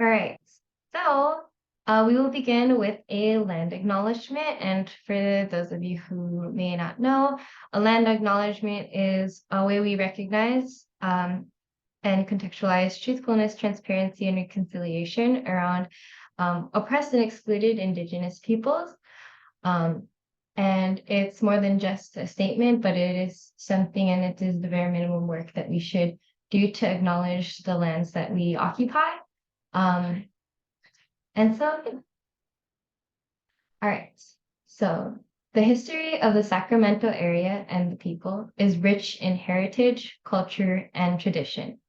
All right, so we will begin with a land acknowledgement. And for those of you who may not know, a land acknowledgement is a way we recognize and contextualize truthfulness, transparency, and reconciliation around oppressed and excluded Indigenous peoples. And it's more than just a statement, but it is something, and it is the very minimum work that we should do to acknowledge the lands that we occupy. All right, so the history of the Sacramento area and the people is rich in heritage, culture, and tradition.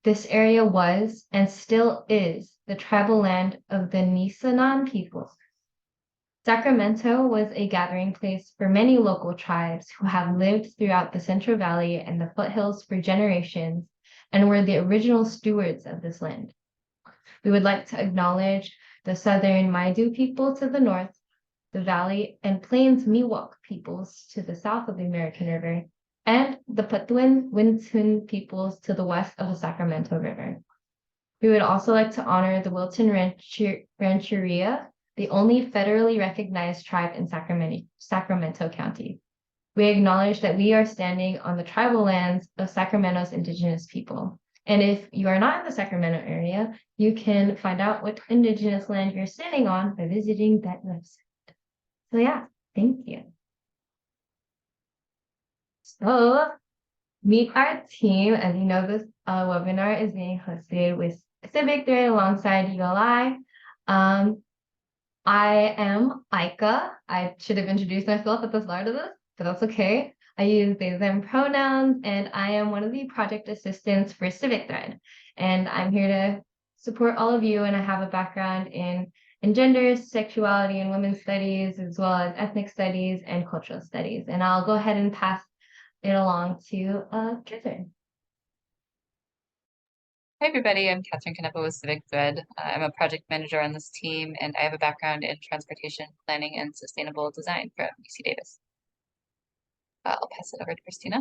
This area was and still is the tribal land of the Nisenan people. Sacramento was a gathering place for many local tribes who have lived throughout the Central Valley and the foothills for generations and were the original stewards of this land. We would like to acknowledge the Southern Maidu people to the north, the Valley and Plains Miwok peoples to the south of the American River, and the Patwin Wintun peoples to the west of the Sacramento River. We would also like to honor the Wilton Rancheria, the only federally recognized tribe in Sacramento County. We acknowledge that we are standing on the tribal lands of Sacramento's indigenous people. And if you are not in the Sacramento area, you can find out what indigenous land you're standing on by visiting that website. So yeah, thank you. So meet our team. As you know, this webinar is being hosted with Civic Thread alongside ULI. I am Aika. I should have introduced myself at the start of this, but that's okay. I use they, them pronouns, and I am one of the project assistants for Civic Thread. And I'm here to support all of you, and I have a background in gender, sexuality, and women's studies, as well as ethnic studies and cultural studies. And I'll go ahead and pass it along to Catherine. Hi, everybody. I'm Catherine Canepa with Civic Thread. I'm a project manager on this team, and I have a background in transportation planning and sustainable design from UC Davis. I'll pass it over to Christina.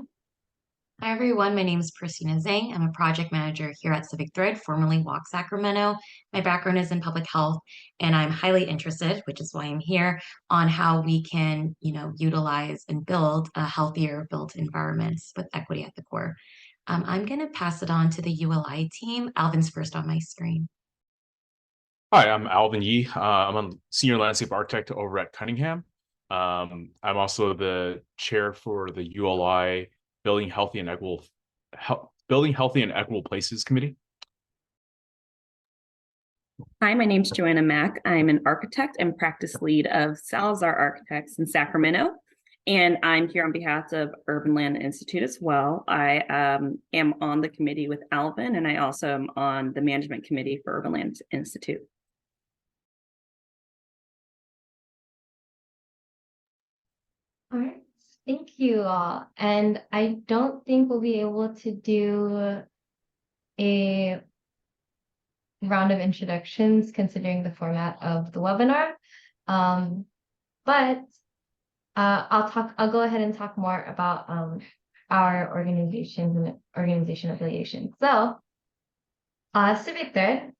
Hi, everyone. My name is Christina Zhang. I'm a project manager here at Civic Thread, formerly Walk Sacramento. My background is in public health, and I'm highly interested, which is why I'm here, on how we can, utilize and build a healthier built environments with equity at the core. I'm going to pass it on to the ULI team. Alvin's first on my screen. Hi, I'm Alvin Yee. I'm a senior landscape architect over at Cunningham. I'm also the chair for the ULI Building Healthy and Equitable Places Committee. Hi, my name's Joanna Mack. I'm an architect and practice lead of Salazar Architects in Sacramento, and I'm here on behalf of Urban Land Institute as well. I am on the committee with Alvin, and I also am on the management committee for Urban Land Institute. All right, thank you all. And I don't think we'll be able to do a round of introductions considering the format of the webinar. But I'll go ahead and talk more about our organizations and organization affiliation. So Civic Thread,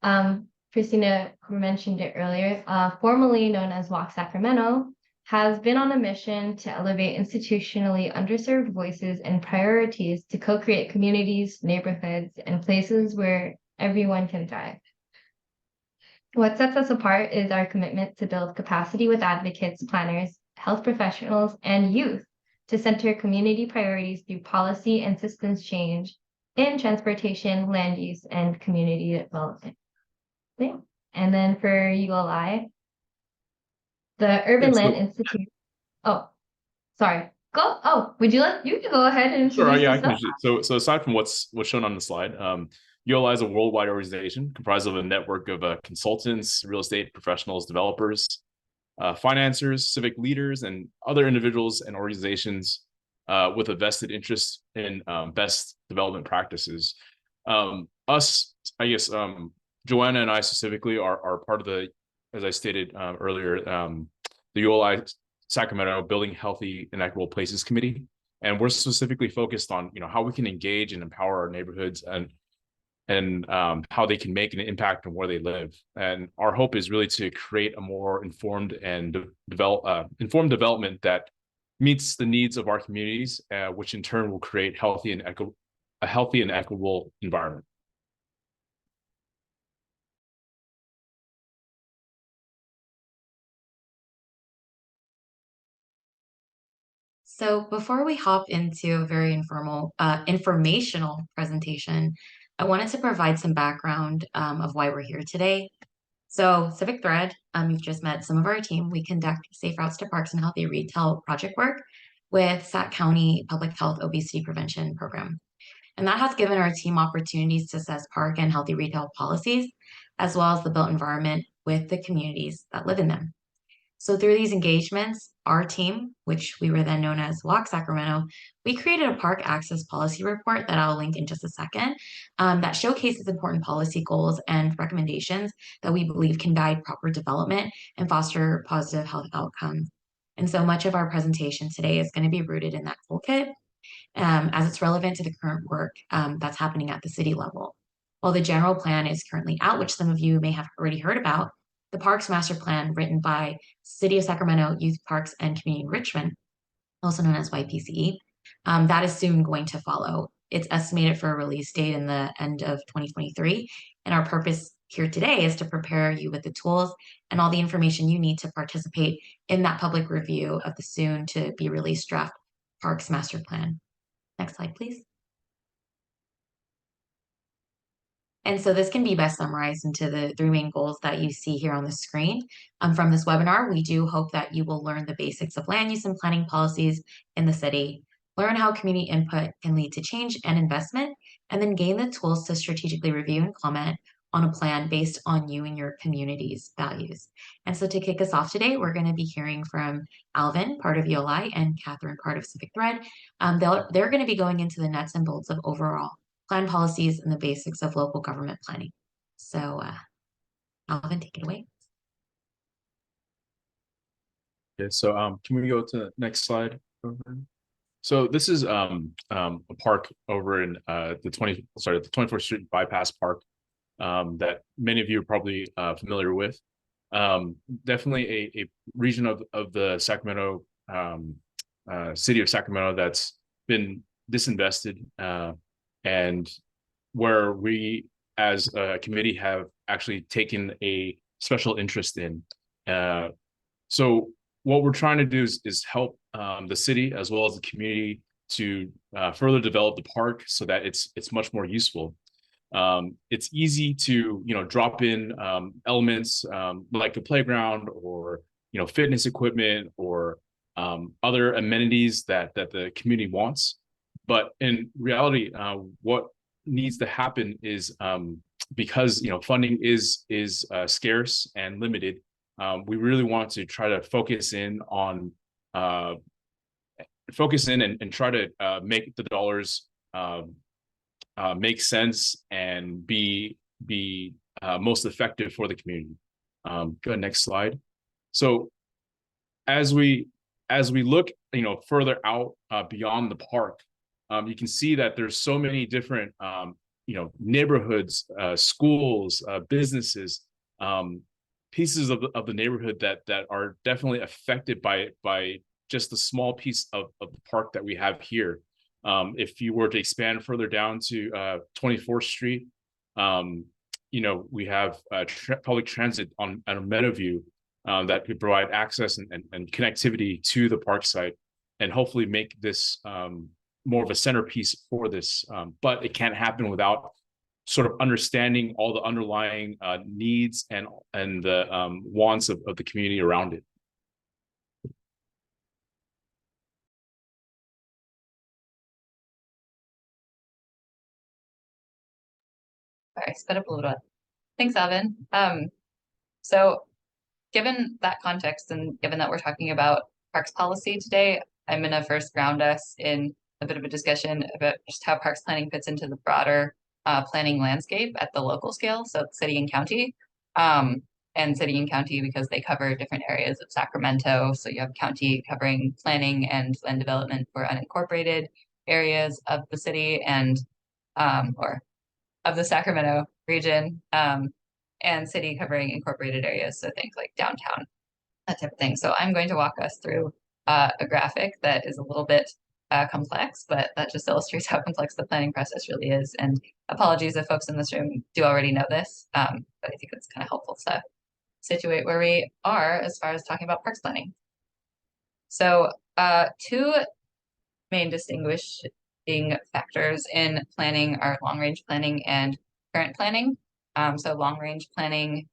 Christina mentioned it earlier, formerly known as Walk Sacramento, has been on a mission to elevate institutionally underserved voices and priorities to co-create communities, neighborhoods, and places where everyone can thrive. What sets us apart is our commitment to build capacity with advocates, planners, health professionals, and youth to center community priorities through policy and systems change in transportation, land use, and community development. Okay. And then for ULI, the Urban Land Institute. Oh, sorry. Would you can go ahead and introduce Sure, yeah, yourself? I can. So aside from what's shown on the slide, ULI is a worldwide organization comprised of a network of consultants, real estate professionals, developers, financiers, civic leaders, and other individuals and organizations with a vested interest in best development practices. Joanna and I specifically are part of the, as I stated earlier, the ULI Sacramento Building Healthy and Equitable Places Committee. And we're specifically focused on, how we can engage and empower our neighborhoods and how they can make an impact on where they live. And our hope is really to create a more informed and informed development that meets the needs of our communities, which in turn will create a healthy and equitable environment. So before we hop into a very informational presentation, I wanted to provide some background of why we're here today. So Civic Thread, you've just met some of our team. We conduct Safe Routes to Parks and Healthy Retail project work with Sac County Public Health Obesity Prevention Program. And that has given our team opportunities to assess park and healthy retail policies, as well as the built environment with the communities that live in them. So through these engagements, our team, which we were then known as Walk Sacramento, we created a park access policy report that I'll link in just a second, that showcases important policy goals and recommendations that we believe can guide proper development and foster positive health outcomes. And so much of our presentation today is going to be rooted in that toolkit, as it's relevant to the current work that's happening at the city level. While the general plan is currently out, which some of you may have already heard about, the Parks Master Plan written by City of Sacramento Youth Parks and Community Enrichment, also known as YPCE, that is soon going to follow. It's estimated for a release date in the end of 2023. And our purpose here today is to prepare you with the tools and all the information you need to participate in that public review of the soon to be released draft Parks Master Plan. Next slide, please. And so this can be best summarized into the three main goals that you see here on the screen. From this webinar, we do hope that you will learn the basics of land use and planning policies in the city, learn how community input can lead to change and investment, and then gain the tools to strategically review and comment on a plan based on you and your community's values. And so to kick us off today, we're going to be hearing from Alvin, part of ULI, and Catherine, part of Civic Thread. They're going to be going into the nuts and bolts of overall plan policies and the basics of local government planning. So Alvin, take it away. Okay, so can we go to the next slide? So this is a park over in the 24th Street Bypass Park that many of you are probably familiar with. Definitely a region of the Sacramento city of Sacramento that's been disinvested, and where we as a committee have actually taken a special interest in. So what we're trying to do is help the city as well as the community to further develop the park so that it's much more useful. It's easy to drop in elements like a playground or fitness equipment or other amenities that the community wants. But in reality, what needs to happen is because funding is scarce and limited. We really want to try to focus in and try to make the dollars make sense and be most effective for the community. Go ahead, next slide. So as we look further out beyond the park, you can see that there's so many different neighborhoods, schools, businesses, pieces of the neighborhood that are definitely affected by just the small piece of the park that we have here. If you were to expand further down to 24th Street, we have public transit on Meadowview that could provide access and connectivity to the park site and hopefully make this more of a centerpiece for this. But it can't happen without sort of understanding all the underlying needs and the wants of the community around it. All right, sped up a little bit. Thanks, Alvin. So given that context and given that we're talking about parks policy today, I'm going to first ground us in a bit of a discussion about just how parks planning fits into the broader planning landscape at the local scale, so city and county. And city and county because they cover different areas of Sacramento. So you have county covering planning and land development for unincorporated areas of the city and or of the Sacramento region, and city covering incorporated areas. So think like downtown, that type of thing. So I'm going to walk us through a graphic that is a little bit complex, but that just illustrates how complex the planning process really is. And apologies if folks in this room do already know this, but I think it's kind of helpful to situate where we are as far as talking about parks planning. So two main distinguishing factors in planning are long-range planning and current planning. So long-range planning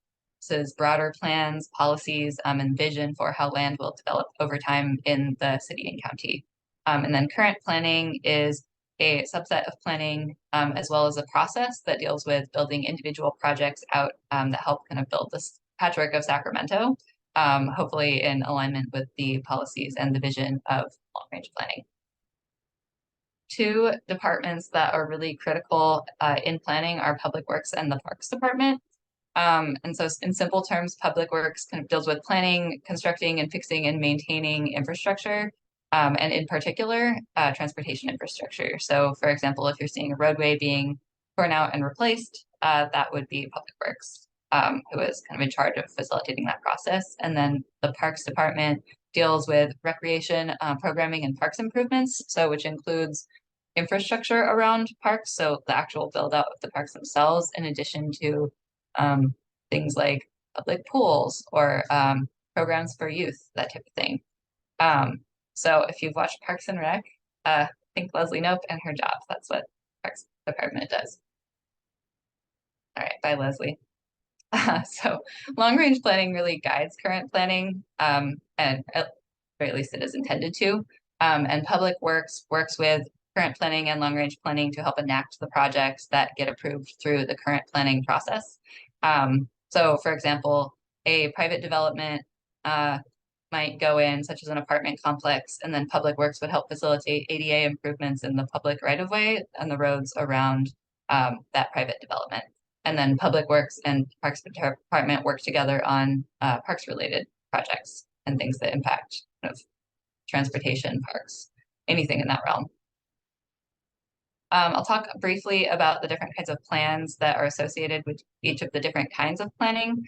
is broader plans, policies, and vision for how land will develop over time in the city and county. And then current planning is a subset of planning, as well as a process that deals with building individual projects out that help kind of build this patchwork of Sacramento, hopefully in alignment with the policies and the vision of long-range planning. Two departments that are really critical in planning are Public Works and the Parks Department. And so in simple terms, Public Works kind of deals with planning, constructing, and fixing and maintaining infrastructure, and in particular, transportation infrastructure. So for example, if you're seeing a roadway being torn out and replaced, that would be Public Works, who is kind of in charge of facilitating that process. And then the Parks Department deals with recreation, programming, and parks improvements, so which includes infrastructure around parks, so the actual build out of the parks themselves, in addition to things like public pools or programs for youth, that type of thing. So if you've watched Parks and Rec, think Leslie Knope and her job. That's what Parks Department does. All right, bye Leslie. So long-range planning really guides current planning, and at least it is intended to. And Public Works works with current planning and long-range planning to help enact the projects that get approved through the current planning process. So for example, a private development might go in, such as an apartment complex, and then Public Works would help facilitate ADA improvements in the public right-of-way and the roads around that private development. And then Public Works and Parks Department work together on parks-related projects and things that impact kind of transportation, parks, anything in that realm. I'll talk briefly about the different kinds of plans that are associated with each of the different kinds of planning.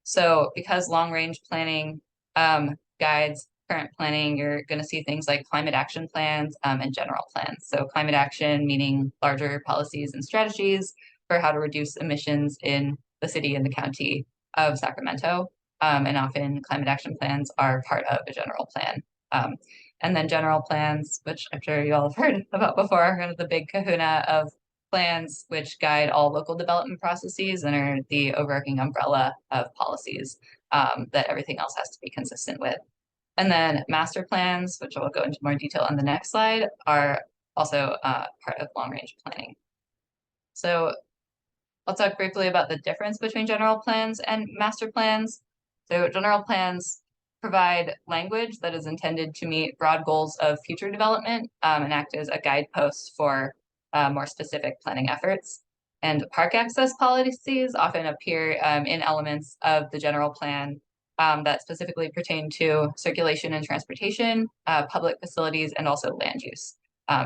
So because long-range planning guides current planning, you're going to see things like climate action plans and general plans. So climate action meaning larger policies and strategies for how to reduce emissions in the city and the county of Sacramento. And often climate action plans are part of a general plan. And then general plans, which I'm sure you all have heard about before, are kind of the big kahuna of plans which guide all local development processes and are the overarching umbrella of policies that everything else has to be consistent with. And then master plans, which I will go into more detail on the next slide, are also part of long-range planning. So I'll talk briefly about the difference between general plans and master plans. So general plans provide language that is intended to meet broad goals of future development and act as a guidepost for more specific planning efforts. And park access policies often appear in elements of the general plan that specifically pertain to circulation and transportation, public facilities, and also land use,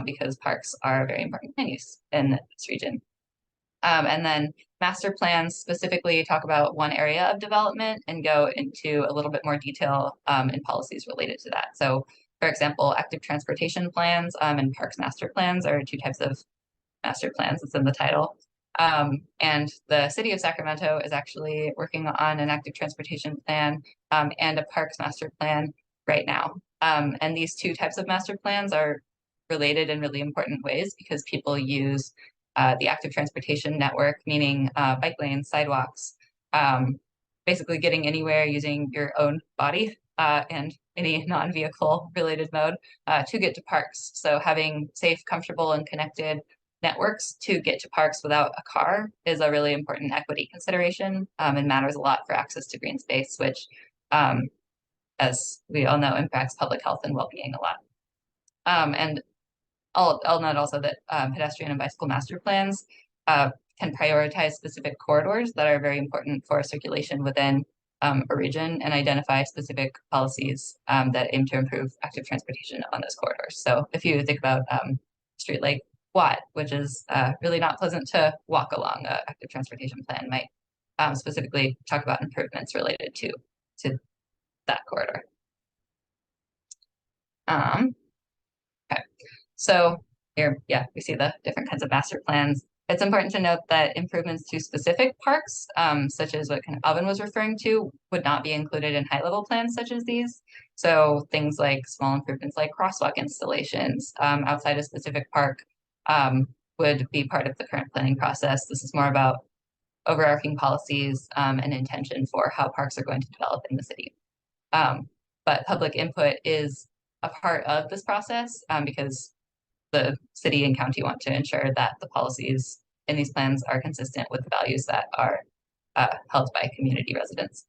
because parks are a very important land use in this region. And then master plans specifically talk about one area of development and go into a little bit more detail in policies related to that. So for example, active transportation plans and parks master plans are two types of master plans. It's in the title. And the city of Sacramento is actually working on an active transportation plan and a parks master plan right now. And these two types of master plans are related in really important ways because people use the active transportation network, meaning bike lanes, sidewalks, basically getting anywhere using your own body and any non-vehicle related mode to get to parks. So having safe, comfortable, and connected networks to get to parks without a car is a really important equity consideration and matters a lot for access to green space, which, as we all know, impacts public health and well-being a lot. And I'll note also that pedestrian and bicycle master plans can prioritize specific corridors that are very important for circulation within a region and identify specific policies that aim to improve active transportation on those corridors. So if you think about street WAT, which is really not pleasant to walk along. A active transportation plan might specifically talk about improvements related to that corridor. Okay, so here, yeah, we see the different kinds of master plans. It's important to note that improvements to specific parks, such as what kind of Alvin was referring to, would not be included in high-level plans such as these. So things like small improvements like crosswalk installations outside a specific park would be part of the current planning process. This is more about overarching policies and intention for how parks are going to develop in the city. But public input is a part of this process because the city and county want to ensure that the policies in these plans are consistent with the values that are held by community residents.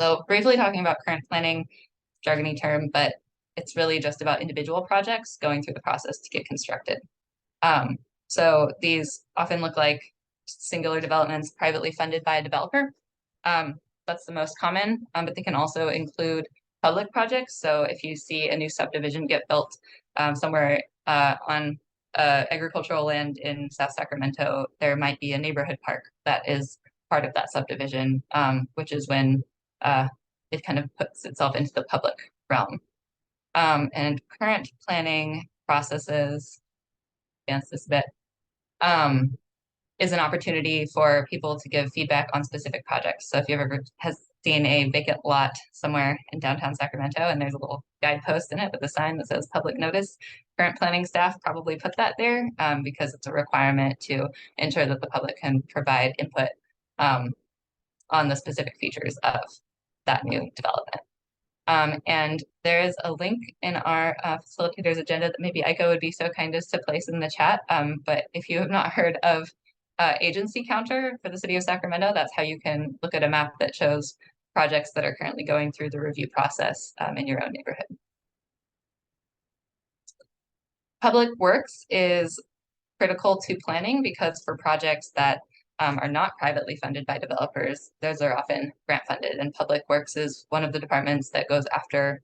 So briefly talking about current planning, jargony term, but it's really just about individual projects going through the process to get constructed. So these often look like singular developments privately funded by a developer. That's the most common, but they can also include public projects. So if you see a new subdivision get built somewhere on agricultural land in South Sacramento, there might be a neighborhood park that is part of that subdivision, which is when it kind of puts itself into the public realm. And current planning processes, advance this a bit, is an opportunity for people to give feedback on specific projects. So if you've ever seen a vacant lot somewhere in downtown Sacramento and there's a little guidepost in it with a sign that says public notice, current planning staff probably put that there because it's a requirement to ensure that the public can provide input on the specific features of that new development. And there is a link in our facilitator's agenda that maybe Aiko would be so kind as to place in the chat. But if you have not heard of agency counter for the city of Sacramento, that's how you can look at a map that shows projects that are currently going through the review process in your own neighborhood. Public works is critical to planning because for projects that are not privately funded by developers, those are often grant funded, and public works is one of the departments that goes after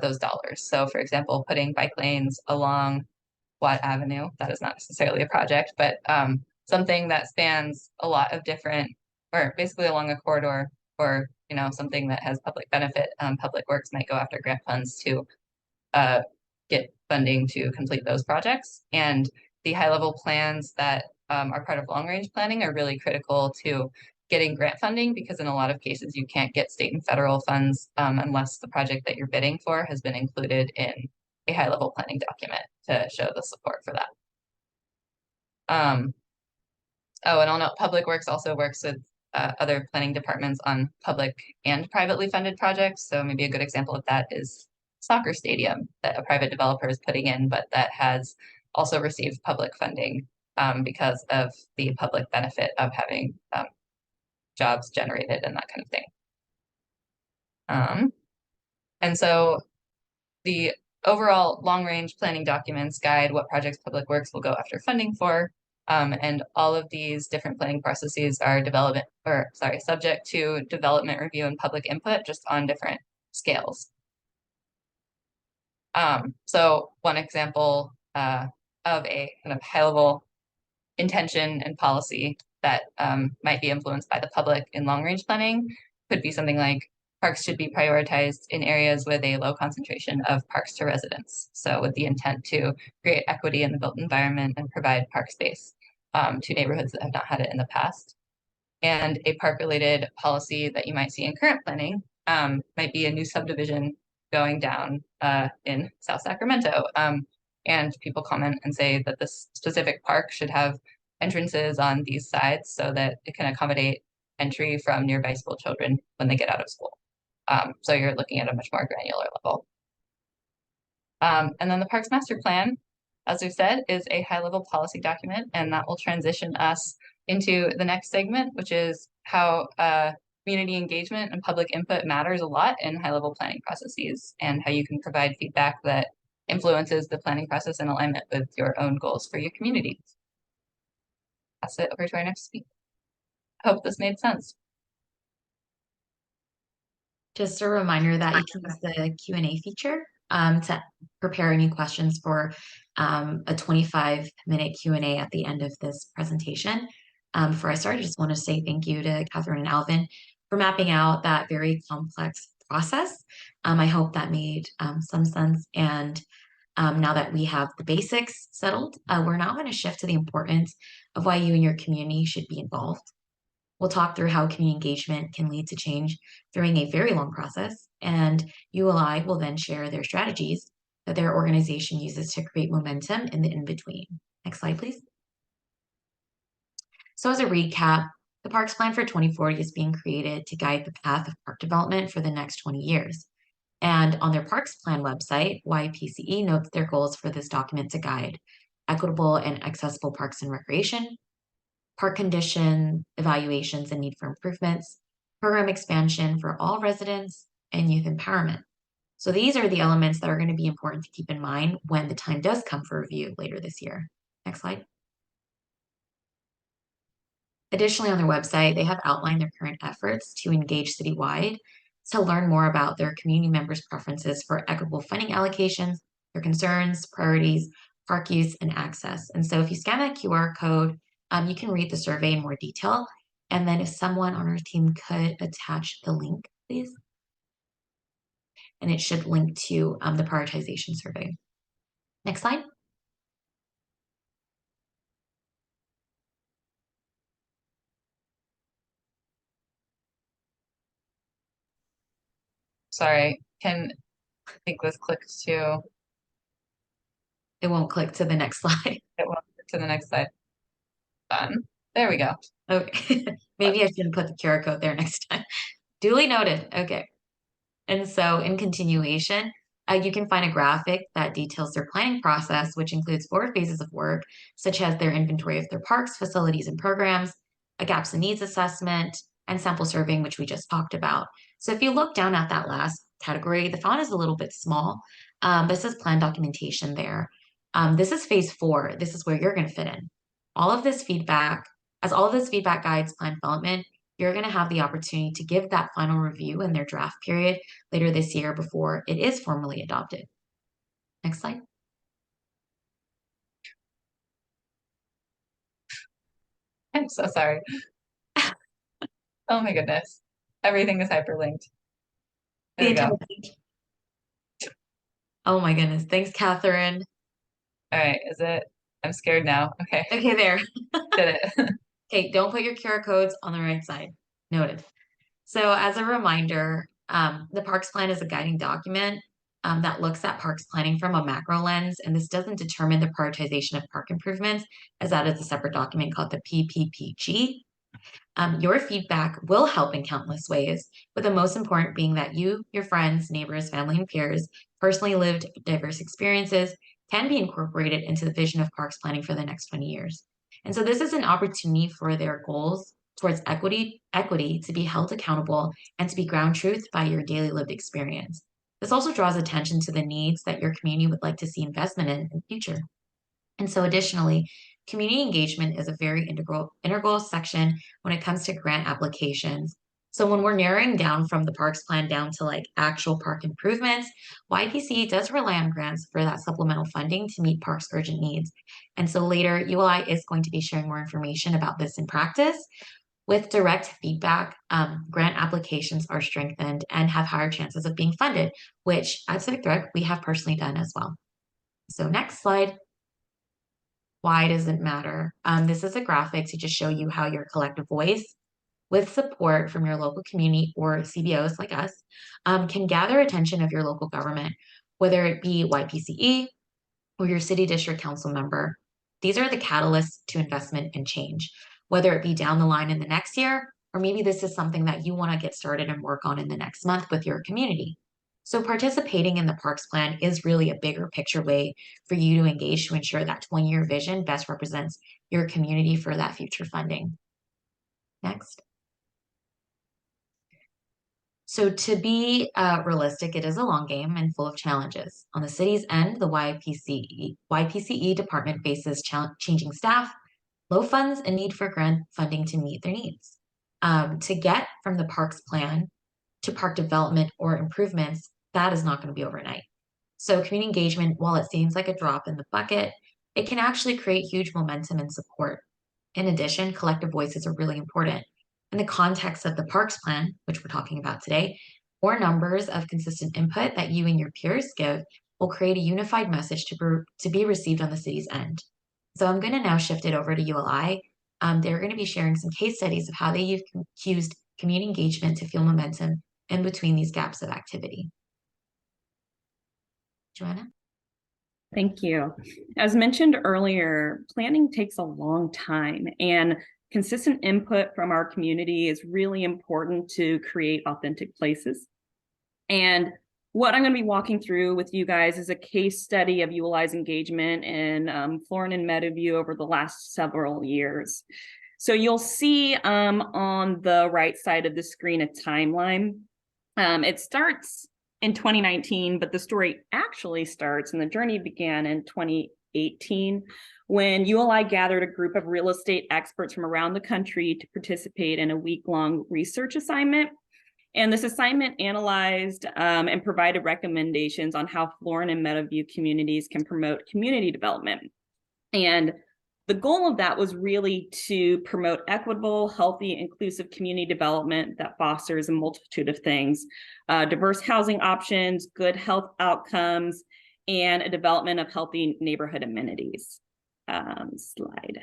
those dollars. So for example, putting bike lanes along Watt Avenue, that is not necessarily a project, but something that spans a lot of different, or basically along a corridor, or something that has public benefit, public works might go after grant funds to get funding to complete those projects. And the high-level plans that are part of long-range planning are really critical to getting grant funding because in a lot of cases you can't get state and federal funds unless the project that you're bidding for has been included in a high-level planning document to show the support for that. Oh, and I'll note Public Works also works with other planning departments on public and privately funded projects. So maybe a good example of that is soccer stadium that a private developer is putting in, but that has also received public funding because of the public benefit of having jobs generated and that kind of thing. And so the overall long-range planning documents guide what projects Public Works will go after funding for. And all of these different planning processes are subject to development review and public input just on different scales. So one example of a kind of high-level intention and policy that might be influenced by the public in long-range planning could be something like parks should be prioritized in areas with a low concentration of parks to residents. So with the intent to create equity in the built environment and provide park space to neighborhoods that have not had it in the past. And a park-related policy that you might see in current planning might be a new subdivision going down in South Sacramento. And people comment and say that this specific park should have entrances on these sides so that it can accommodate entry from nearby school children when they get out of school. So you're looking at a much more granular level. And then the Parks Master Plan, as we've said, is a high-level policy document, and that will transition us into the next segment, which is how community engagement and public input matters a lot in high-level planning processes, and how you can provide feedback that influences the planning process in alignment with your own goals for your community. Pass it over to our next speaker. Hope this made sense. Just a reminder that you can use the Q&A feature to prepare any questions for a 25-minute Q&A at the end of this presentation. Before I start, I just want to say thank you to Catherine and Alvin for mapping out that very complex process. I hope that made some sense. And now that we have the basics settled, we're now going to shift to the importance of why you and your community should be involved. We'll talk through how community engagement can lead to change during a very long process, and ULI will then share their strategies that their organization uses to create momentum in the in-between. Next slide, please. So as a recap, the Parks Plan for 2040 is being created to guide the path of park development for the next 20 years. And on their Parks Plan website, YPCE notes their goals for this document to guide equitable and accessible parks and recreation, park condition evaluations and need for improvements, program expansion for all residents, and youth empowerment. So these are the elements that are going to be important to keep in mind when the time does come for review later this year. Next slide. Additionally, on their website, they have outlined their current efforts to engage citywide to learn more about their community members' preferences for equitable funding allocations, their concerns, priorities, park use, and access. And so if you scan that QR code, you can read the survey in more detail. And then if someone on our team could attach the link, please. And it should link to the prioritization survey. Next slide. Sorry, I think this clicks to, It won't click to the next slide. it won't click to the next slide. Done. There we go. Okay, maybe I shouldn't put the QR code there next time. Duly noted. Okay. And so in continuation, you can find a graphic that details their planning process, which includes 4 phases of work, such as their inventory of their parks, facilities, and programs, a gaps and needs assessment, and sample surveying, which we just talked about. So if you look down at that last category, the font is a little bit small, but it says plan documentation there. This is phase 4. This is where you're going to fit in. All of this feedback guides plan development, you're going to have the opportunity to give that final review in their draft period later this year before it is formally adopted. Next slide. I'm so sorry. Oh my goodness. Everything is hyperlinked. There we go. Oh my goodness. Thanks, Catherine. All right, is it? I'm scared now. Okay, Okay, there. did it. Okay, don't put your QR codes on the right side. Noted. So as a reminder, the Parks Plan is a guiding document that looks at parks planning from a macro lens, and this doesn't determine the prioritization of park improvements, as that is a separate document called the PPPG. Your feedback will help in countless ways, but the most important being that you, your friends, neighbors, family, and peers personally lived diverse experiences can be incorporated into the vision of parks planning for the next 20 years. And so this is an opportunity for their goals towards equity to be held accountable and to be ground truth by your daily lived experience. This also draws attention to the needs that your community would like to see investment in the future. And so additionally, community engagement is a very integral section when it comes to grant applications. So when we're narrowing down from the parks plan down to like actual park improvements, YPC does rely on grants for that supplemental funding to meet parks' urgent needs. And so later, ULI is going to be sharing more information about this in practice. With direct feedback, grant applications are strengthened and have higher chances of being funded, which at Civic Thread, we have personally done as well. So next slide. Why does it matter? This is a graphic to just show you how your collective voice, with support from your local community or CBOs like us, can gather attention of your local government, whether it be YPCE or your city district council member. These are the catalysts to investment and change, whether it be down the line in the next year, or maybe this is something that you want to get started and work on in the next month with your community. So participating in the Parks Plan is really a bigger picture way for you to engage to ensure that 20-year vision best represents your community for that future funding. Next. So to be realistic, it is a long game and full of challenges. On the city's end, the YPCE department faces changing staff, low funds, and need for grant funding to meet their needs. To get from the Parks Plan to park development or improvements, that is not going to be overnight. So community engagement, while it seems like a drop in the bucket, it can actually create huge momentum and support. In addition, collective voices are really important. In the context of the parks plan, which we're talking about today, more numbers of consistent input that you and your peers give will create a unified message to be received on the city's end. So I'm going to now shift it over to ULI. They're going to be sharing some case studies of how they used community engagement to fuel momentum in between these gaps of activity. Joanna? Thank you. As mentioned earlier, planning takes a long time, and consistent input from our community is really important to create authentic places. And what I'm going to be walking through with you guys is a case study of ULI's engagement in Florin and Meadowview over the last several years. So you'll see on the right side of the screen a timeline. It starts in 2019, but the story actually starts and the journey began in 2018 when ULI gathered a group of real estate experts from around the country to participate in a week-long research assignment. And this assignment analyzed and provided recommendations on how Florin and Meadowview communities can promote community development. And the goal of that was really to promote equitable, healthy, inclusive community development that fosters a multitude of things, diverse housing options, good health outcomes, and a development of healthy neighborhood amenities. Slide.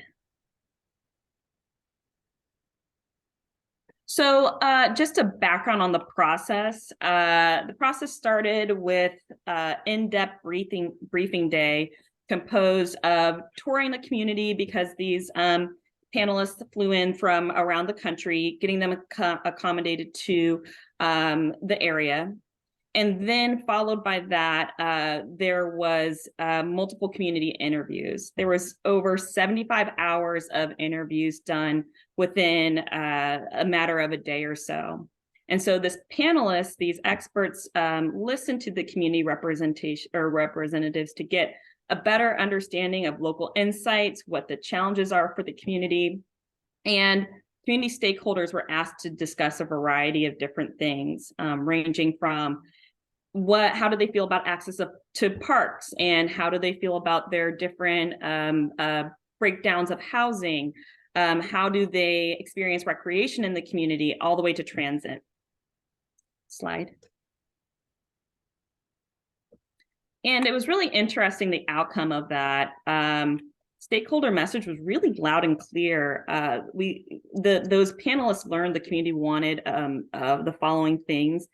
So just a background on the process. The process started with in-depth briefing day composed of touring the community because these panelists flew in from around the country, getting them accommodated to the area. And then followed by that, there was multiple community interviews. There was over 75 hours of interviews done within a matter of a day or so. And so this panelists, these experts, listened to the community representation or representatives to get a better understanding of local insights, what the challenges are for the community. And community stakeholders were asked to discuss a variety of different things, ranging from how do they feel about access to parks, and how do they feel about their different breakdowns of housing, how do they experience recreation in the community, all the way to transit. Slide. And it was really interesting, the outcome of that. Stakeholder message was really loud and clear. Those panelists learned the community wanted the following things.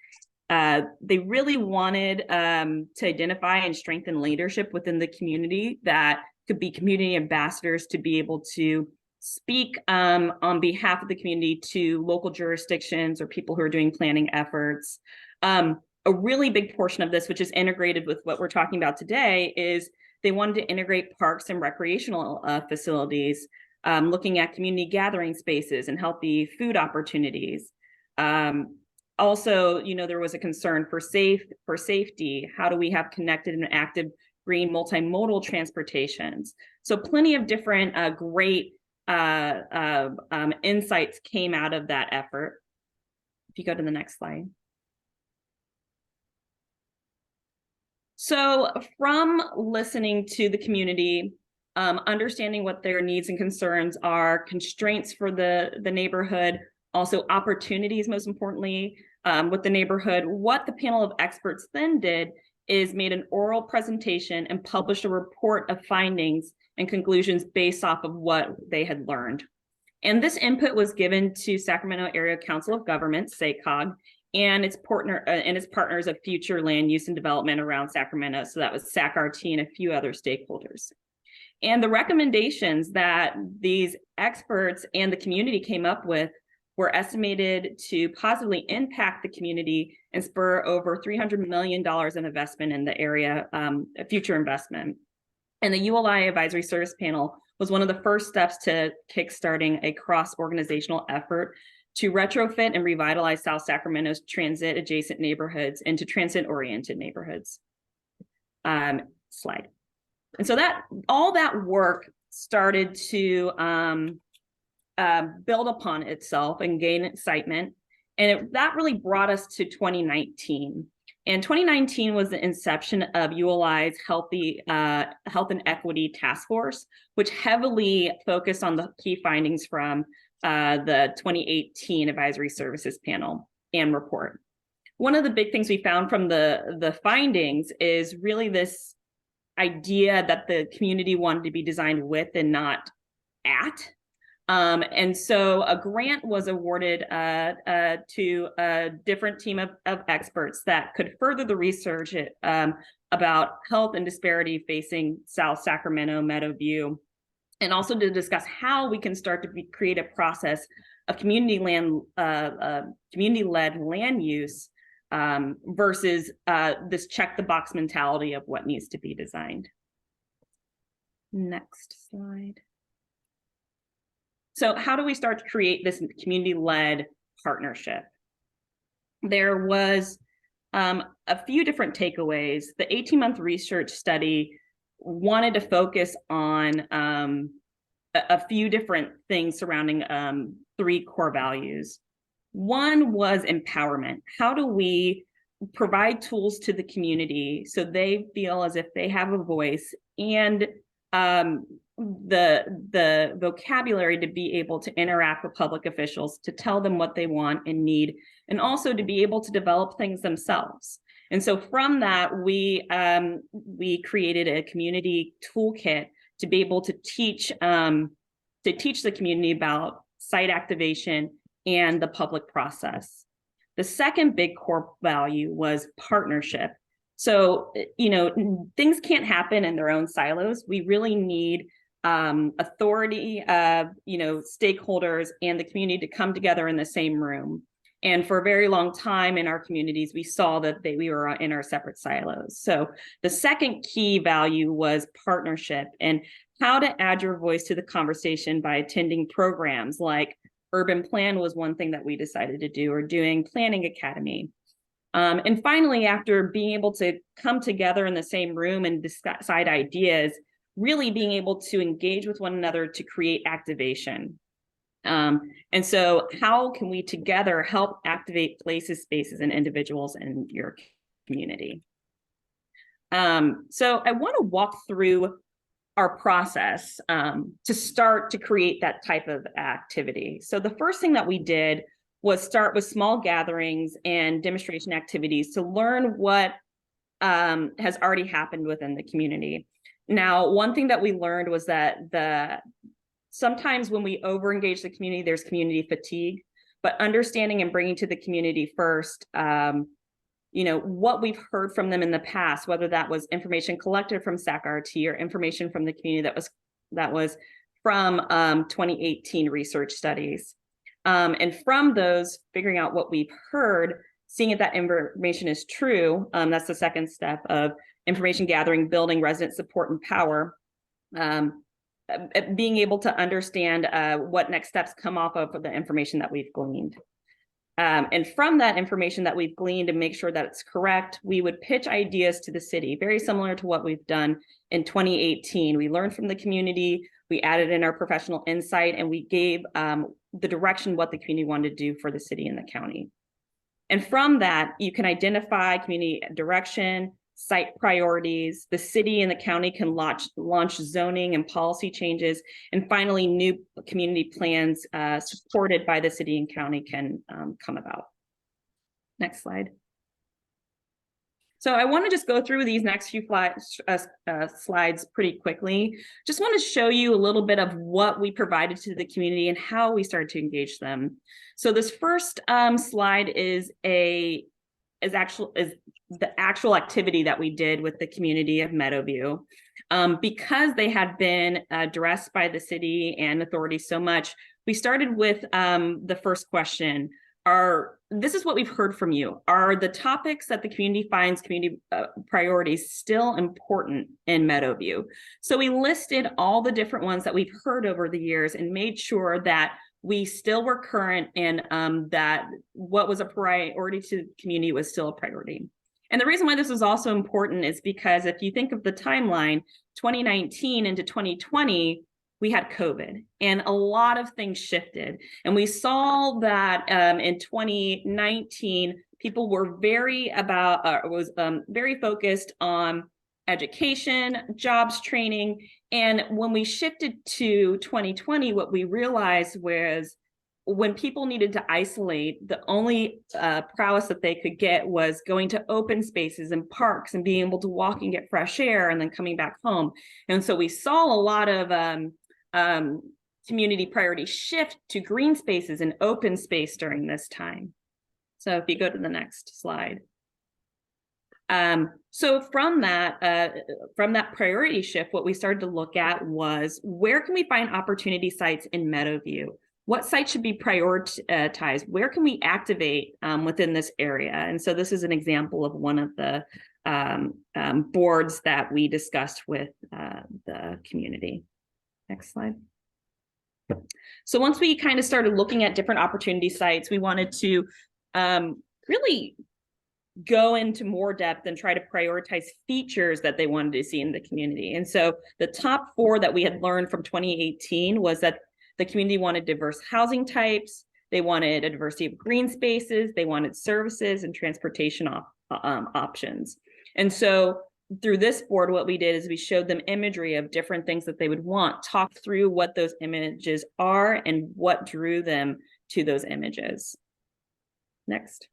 They really wanted to identify and strengthen leadership within the community that could be community ambassadors to be able to speak on behalf of the community to local jurisdictions or people who are doing planning efforts. A really big portion of this, which is integrated with what we're talking about today, is they wanted to integrate parks and recreational facilities, looking at community gathering spaces and healthy food opportunities. Also, there was a concern for safety. How do we have connected and active green multimodal transportations? So plenty of different great insights came out of that effort. If you go to the next slide. So from listening to the community, understanding what their needs and concerns are, constraints for the neighborhood, also opportunities, most importantly, with the neighborhood, what the panel of experts then did is made an oral presentation and published a report of findings and conclusions based off of what they had learned. And this input was given to Sacramento Area Council of Governments, SACOG, and its partners of future land use and development around Sacramento. So that was SACRT and a few other stakeholders. And the recommendations that these experts and the community came up with were estimated to positively impact the community and spur over $300 million in investment in the area, future investment. And the ULI Advisory Service Panel was one of the first steps to kickstarting a cross-organizational effort to retrofit and revitalize South Sacramento's transit-adjacent neighborhoods into transit-oriented neighborhoods. Slide. And so all that work started to build upon itself and gain excitement. And that really brought us to 2019. And 2019 was the inception of ULI's Health and Equity Task Force, which heavily focused on the key findings from the 2018 Advisory Services Panel and report. One of the big things we found from the findings is really this idea that the community wanted to be designed with and not at. And so a grant was awarded to a different team of experts that could further the research about health and disparity facing South Sacramento, Meadowview, and also to discuss how we can start to create a process of community-led land use versus this check-the-box mentality of what needs to be designed. Next slide. So how do we start to create this community-led partnership? There was a few different takeaways. The 18-month research study wanted to focus on a few different things surrounding 3 core values. One was empowerment. How do we provide tools to the community so they feel as if they have a voice, and the vocabulary to be able to interact with public officials, to tell them what they want and need, and also to be able to develop things themselves. And so from that, we created a community toolkit to be able to teach the community about site activation and the public process. The second big core value was partnership. So, things can't happen in their own silos. We really need authority, stakeholders and the community to come together in the same room. And for a very long time in our communities, we saw that we were in our separate silos. So the second key value was partnership, and how to add your voice to the conversation by attending programs like Urban Plan was one thing that we decided to do, or doing Planning Academy. And finally, after being able to come together in the same room and decide ideas, really being able to engage with one another to create activation. And so how can we together help activate places, spaces, and individuals in your community? So I want to walk through our process to start to create that type of activity. So the first thing that we did was start with small gatherings and demonstration activities to learn what has already happened within the community. Now, one thing that we learned was that sometimes when we over-engage the community, there's community fatigue, but understanding and bringing to the community first, what we've heard from them in the past, whether that was information collected from SACRT or information from the community that was from 2018 research studies. And from those, figuring out what we've heard, seeing if that information is true, that's the second step of information gathering, building resident support and power, being able to understand what next steps come off of the information that we've gleaned. And from that information that we've gleaned, to make sure that it's correct, we would pitch ideas to the city, very similar to what we've done in 2018. We learned from the community, we added in our professional insight, and we gave the direction what the community wanted to do for the city and the county. And from that, you can identify community direction, site priorities, the city and the county can launch zoning and policy changes, and finally new community plans supported by the city and county can come about. Next slide. So I want to just go through these next few slides pretty quickly. Just want to show you a little bit of what we provided to the community and how we started to engage them. So this first slide is the actual activity that we did with the community of Meadowview. Because they had been addressed by the city and authorities so much, we started with the first question. This is what we've heard from you. Are the topics that the community finds community priorities still important in Meadowview? So we listed all the different ones that we've heard over the years and made sure that we still were current, and that what was a priority to the community was still a priority. And the reason why this is also important is because if you think of the timeline, 2019 into 2020, we had COVID and a lot of things shifted. And we saw that in 2019, people were very focused on education, jobs training. And when we shifted to 2020, what we realized was when people needed to isolate, the only prowess that they could get was going to open spaces and parks and being able to walk and get fresh air and then coming back home. And so we saw a lot of community priorities shift to green spaces and open space during this time. So if you go to the next slide. So from that priority shift, what we started to look at was, where can we find opportunity sites in Meadowview? What sites should be prioritized? Where can we activate within this area? And so this is an example of one of the boards that we discussed with the community. Next slide. So once we kind of started looking at different opportunity sites, we wanted to really go into more depth and try to prioritize features that they wanted to see in the community. And so the top 4 that we had learned from 2018 was that the community wanted diverse housing types, they wanted a diversity of green spaces, they wanted services and transportation options. And so through this board, what we did is we showed them imagery of different things that they would want, talked through what those images are and what drew them to those images. Next.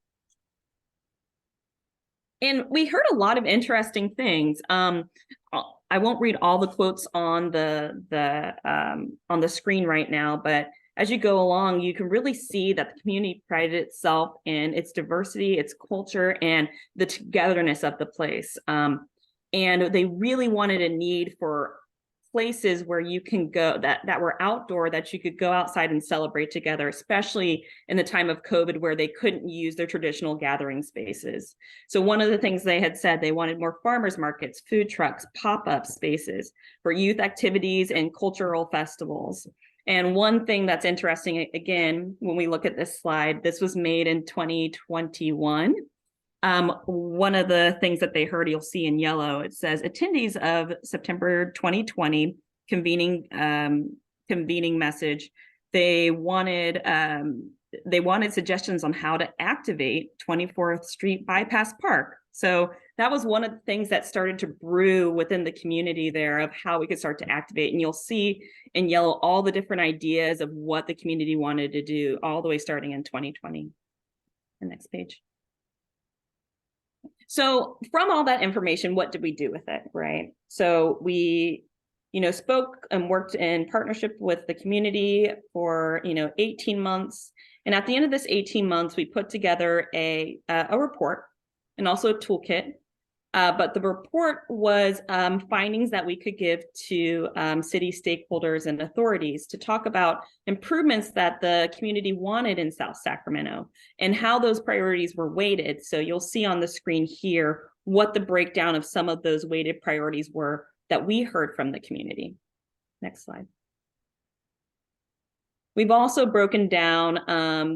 And we heard a lot of interesting things. I won't read all the quotes on the screen right now, but as you go along, you can really see that the community prided itself in its diversity, its culture, and the togetherness of the place. And they really wanted a need for places where you can go that were outdoor, that you could go outside and celebrate together, especially in the time of COVID where they couldn't use their traditional gathering spaces. So one of the things they had said, they wanted more farmers markets, food trucks, pop-up spaces for youth activities and cultural festivals. And one thing that's interesting, again, when we look at this slide, this was made in 2021. One of the things that they heard, you'll see in yellow, it says attendees of September 2020 convening message. They wanted suggestions on how to activate 24th Street Bypass Park. So that was one of the things that started to brew within the community there of how we could start to activate. And you'll see in yellow all the different ideas of what the community wanted to do, all the way starting in 2020. The next page. So from all that information, what did we do with it, right? So we, spoke and worked in partnership with the community for, 18 months. And at the end of this 18 months, we put together a report and also a toolkit. But the report was findings that we could give to city stakeholders and authorities to talk about improvements that the community wanted in South Sacramento and how those priorities were weighted. So you'll see on the screen here what the breakdown of some of those weighted priorities were that we heard from the community. Next slide. We've also broken down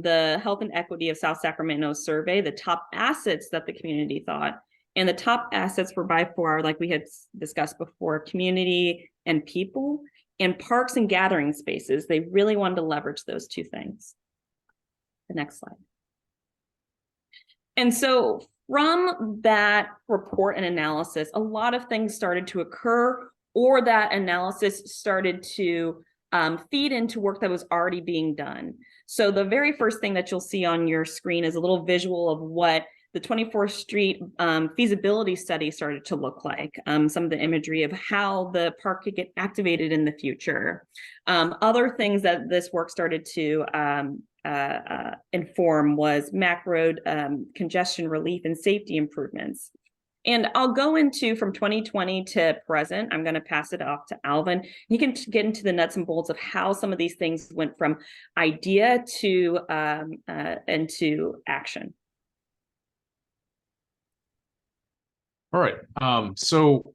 the health and equity of South Sacramento survey, the top assets that the community thought. And the top assets were by far, like we had discussed before, community and people, and parks and gathering spaces. They really wanted to leverage those 2 things. The next slide. And so from that report and analysis, a lot of things started to occur, or that analysis started to feed into work that was already being done. So the very first thing that you'll see on your screen is a little visual of what the 24th Street feasibility study started to look like, some of the imagery of how the park could get activated in the future. Other things that this work started to inform was MAC road congestion relief and safety improvements. And I'll go into from 2020 to present. I'm going to pass it off to Alvin. He can get into the nuts and bolts of how some of these things went from idea to into action. All right. So,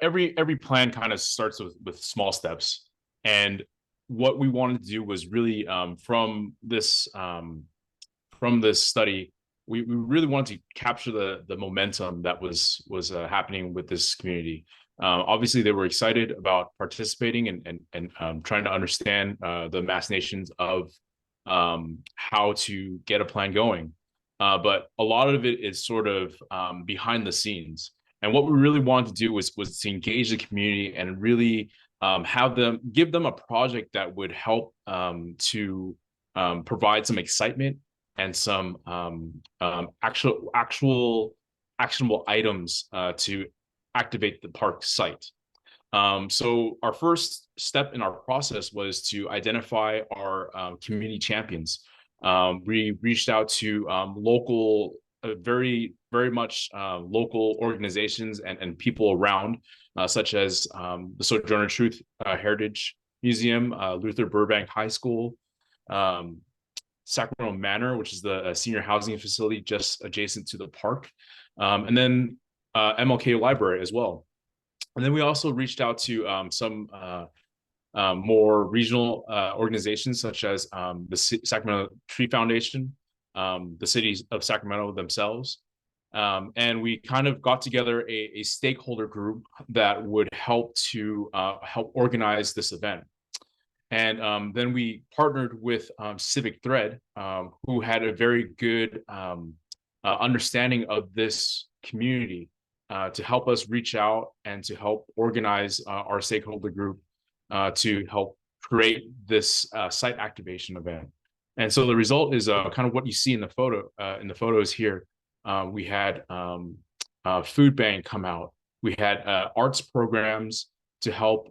every plan kind of starts with small steps, and what we wanted to do was really from this study, we really wanted to capture the momentum that was happening with this community. Obviously, they were excited about participating and trying to understand the machinations of how to get a plan going. but a lot of it is sort of behind the scenes. And what we really wanted to do was to engage the community and really give them a project that would help to provide some excitement and some actual actionable items to activate the park site. So our first step in our process was to identify our community champions. We reached out to local, very much local organizations and people around, such as the Sojourner Truth Heritage Museum, Luther Burbank High School, Sacramento Manor, which is the senior housing facility just adjacent to the park, and then MLK Library as well. And then we also reached out to some more regional organizations, such as the Sacramento Tree Foundation, the cities of Sacramento themselves. And we kind of got together a stakeholder group that would help to help organize this event. And then we partnered with Civic Thread, who had a very good understanding of this community, to help us reach out and to help organize our stakeholder group to help create this site activation event. And so the result is kind of what you see in the photos here. We had food bank come out. We had arts programs to help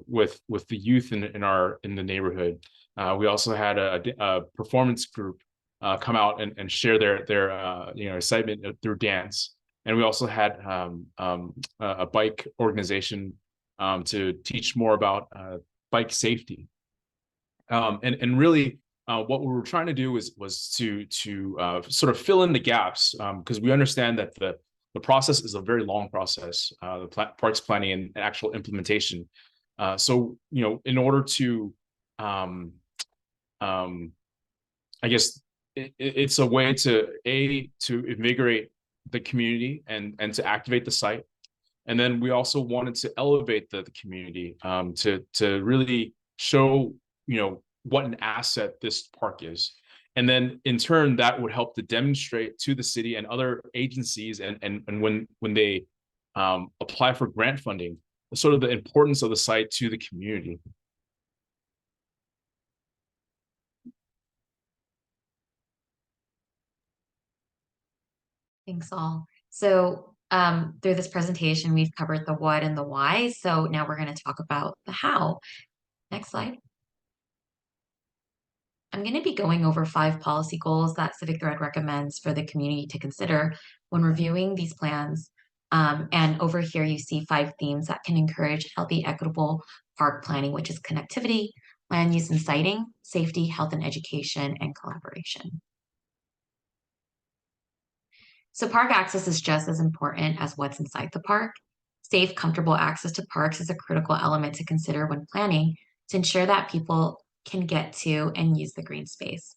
with the youth in the neighborhood. We also had a performance group come out and share their excitement through dance. And we also had a bike organization to teach more about bike safety. And really, what we were trying to do was to sort of fill in the gaps, because we understand that the process is a very long process, the parks planning and actual implementation. So in order to, I guess it's a way to invigorate the community and to activate the site. And then we also wanted to elevate the community, to really show what an asset this park is. And then in turn, that would help to demonstrate to the city and other agencies and when they apply for grant funding, sort of the importance of the site to the community. Thanks all. So through this presentation, we've covered the what and the why. So now we're going to talk about the how. Next slide. I'm going to be going over 5 policy goals that Civic Thread recommends for the community to consider when reviewing these plans. And over here, you see 5 themes that can encourage healthy, equitable park planning, which is connectivity, land use and siting, safety, health and education, and collaboration. So park access is just as important as what's inside the park. Safe, comfortable access to parks is a critical element to consider when planning to ensure that people can get to and use the green space.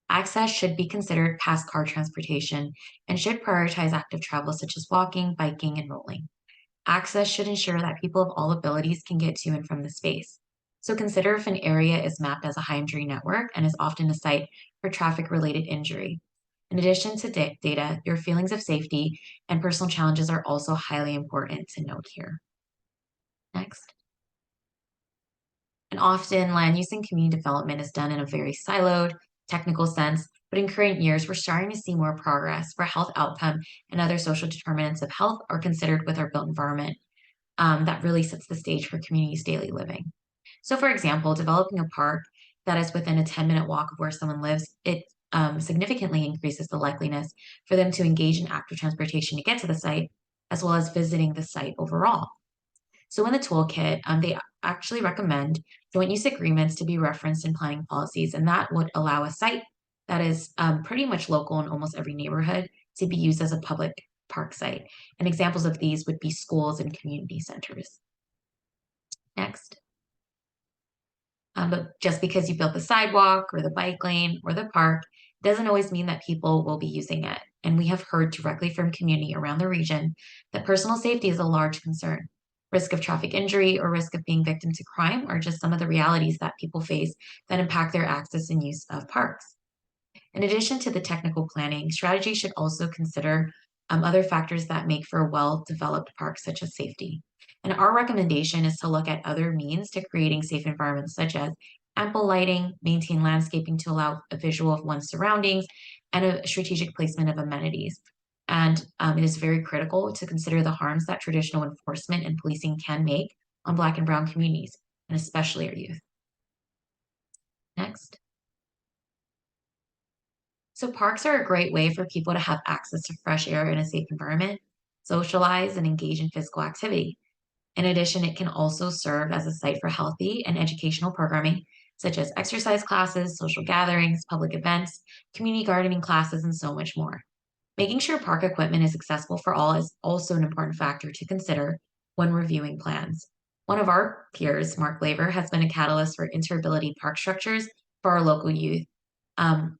Access should be considered past car transportation and should prioritize active travel such as walking, biking, and rolling. Access should ensure that people of all abilities can get to and from the space. So consider if an area is mapped as a high injury network and is often a site for traffic-related injury. In addition to data, your feelings of safety and personal challenges are also highly important to note here. Next. And often land use and community development is done in a very siloed, technical sense, but in current years, we're starting to see more progress where health outcome and other social determinants of health are considered with our built environment. That really sets the stage for communities' daily living. So for example, developing a park that is within a 10-minute walk of where someone lives, it significantly increases the likeliness for them to engage in active transportation to get to the site, as well as visiting the site overall. So in the toolkit, they actually recommend joint use agreements to be referenced in planning policies, and that would allow a site that is pretty much local in almost every neighborhood to be used as a public park site. And examples of these would be schools and community centers. Next. But just because you built the sidewalk or the bike lane or the park doesn't always mean that people will be using it. And we have heard directly from community around the region that personal safety is a large concern. Risk of traffic injury or risk of being victim to crime are just some of the realities that people face that impact their access and use of parks. In addition to the technical planning, strategy should also consider other factors that make for a well-developed park, such as safety. And our recommendation is to look at other means to creating safe environments, such as ample lighting, maintain landscaping to allow a visual of one's surroundings, and a strategic placement of amenities. And it is very critical to consider the harms that traditional enforcement and policing can make on Black and Brown communities, and especially our youth. Next. So parks are a great way for people to have access to fresh air in a safe environment, socialize, and engage in physical activity. In addition, it can also serve as a site for healthy and educational programming, such as exercise classes, social gatherings, public events, community gardening classes, and so much more. Making sure park equipment is accessible for all is also an important factor to consider when reviewing plans. One of our peers, Mark Laver, has been a catalyst for interability park structures for our local youth,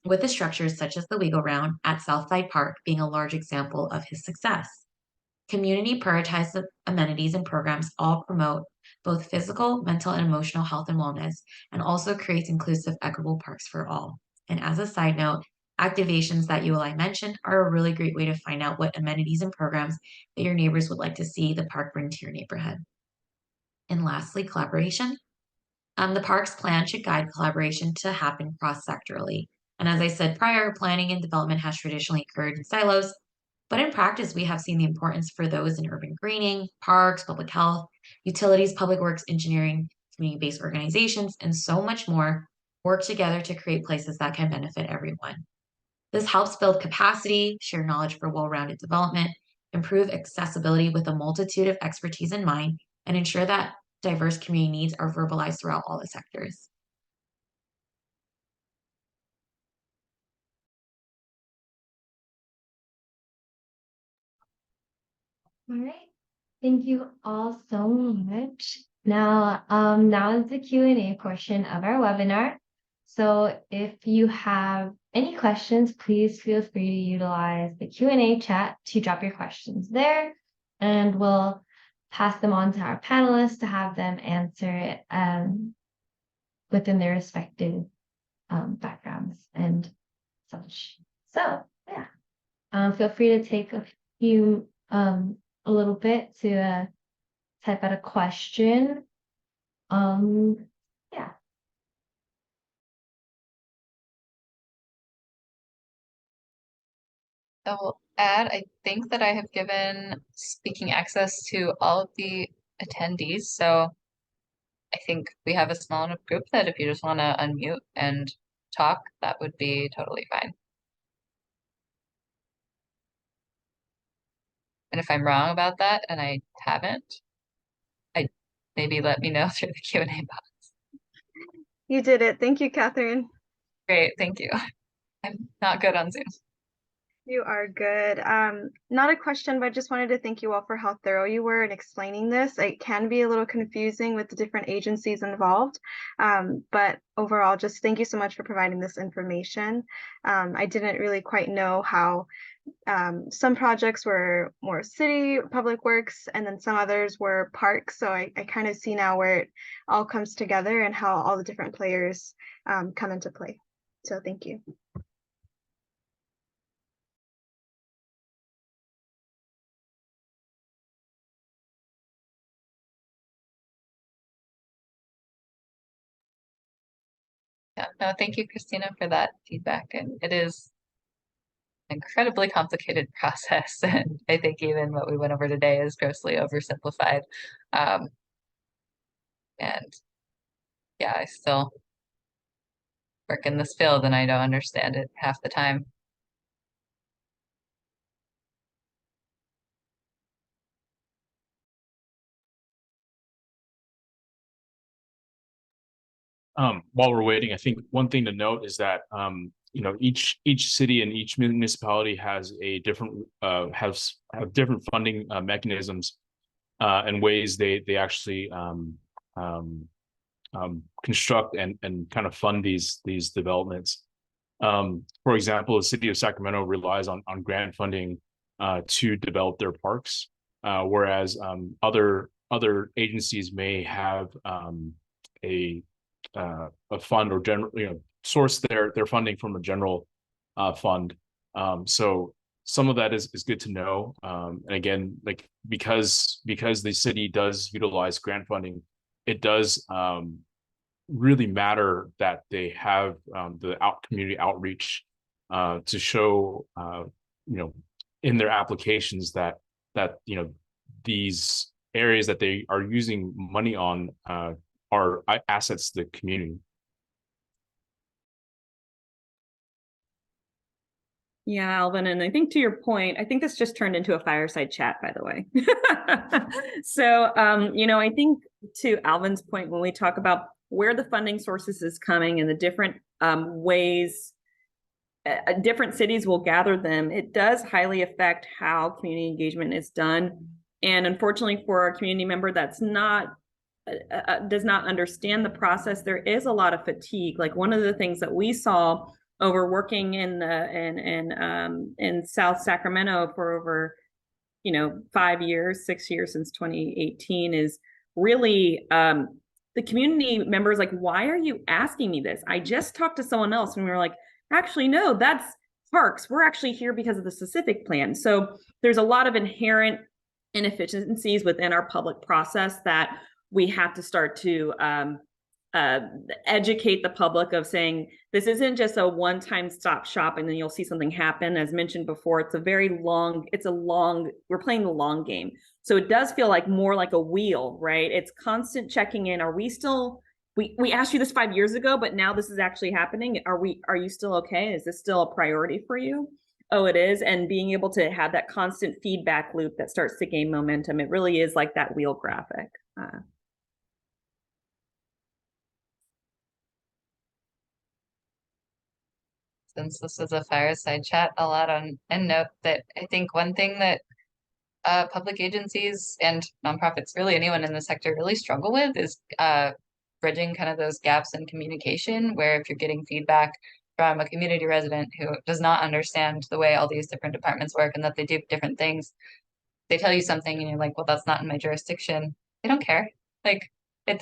with the structures such as the Wiggle Round at Southside Park being a large example of his success. Community prioritized amenities and programs all promote both physical, mental, and emotional health and wellness, and also creates inclusive, equitable parks for all. And as a side note, activations that ULI mentioned are a really great way to find out what amenities and programs that your neighbors would like to see the park bring to your neighborhood. And lastly, collaboration. The parks plan should guide collaboration to happen cross-sectorally. And as I said prior, planning and development has traditionally occurred in silos, but in practice, we have seen the importance for those in urban greening, parks, public health, utilities, public works, engineering, community-based organizations, and so much more work together to create places that can benefit everyone. This helps build capacity, share knowledge for well-rounded development, improve accessibility with a multitude of expertise in mind, and ensure that diverse community needs are verbalized throughout all the sectors. All right. Thank you all so much. Now is the Q&A portion of our webinar. So if you have any questions, please feel free to utilize the Q&A chat to drop your questions there, and we'll pass them on to our panelists to have them answer it within their respective backgrounds and such. So yeah, feel free to take a little bit to type out a question. Yeah. I will add, I think that I have given speaking access to all of the attendees, so I think we have a small enough group that if you just want to unmute and talk, that would be totally fine. And if I'm wrong about that and I haven't, maybe let me know through the Q&A box. You did it. Thank you, Catherine. Great, thank you. I'm not good on Zoom. You are good. Not a question, but I just wanted to thank you all for how thorough you were in explaining this. It can be a little confusing with the different agencies involved, but overall, just thank you so much for providing this information. I didn't really quite know how some projects were more city public works and then some others were parks. So I kind of see now where it all comes together and how all the different players come into play. So thank you. Yeah, no, thank you, Christina, for that feedback. And it is an incredibly complicated process. And I think even what we went over today is grossly oversimplified. And yeah, I still work in this field and I don't understand it half the time. While we're waiting, I think one thing to note is that each city and each municipality has a different have different funding mechanisms and ways they actually construct and kind of fund these developments. For example, the city of Sacramento relies on grant funding to develop their parks, whereas other agencies may have a fund or general source their funding from a general fund. So some of that is good to know. And again, like because the city does utilize grant funding, it does really matter that they have the community outreach to show in their applications that these areas that they are using money on are assets to the community. Yeah, Alvin, and I think to your point, I think this just turned into a fireside chat, by the way. So, I think to Alvin's point, when we talk about where the funding sources is coming and the different ways different cities will gather them, it does highly affect how community engagement is done. And unfortunately for a community member that's not does not understand the process, there is a lot of fatigue. Like one of the things that we saw over working in South Sacramento for over 6 years since 2018 is really the community members like, why are you asking me this? I just talked to someone else and we were like, actually, no, that's parks. We're actually here because of the specific plan. So there's a lot of inherent inefficiencies within our public process that we have to start to educate the public of saying, this isn't just a one-time stop shop and then you'll see something happen. As mentioned before, we're playing the long game. So it does feel like more like a wheel, right? It's constant checking in. Are we still, we asked you this 5 years ago, but now this is actually happening. Are you still okay? Is this still a priority for you? Oh, it is. And being able to have that constant feedback loop that starts to gain momentum. It really is like that wheel graphic. Since this is a fireside chat, I'll add on and note that I think one thing that public agencies and nonprofits, really anyone in the sector, really struggle with is bridging kind of those gaps in communication, where if you're getting feedback from a community resident who does not understand the way all these different departments work and that they do different things, they tell you something and you're like, well, that's not in my jurisdiction. They don't care. Like it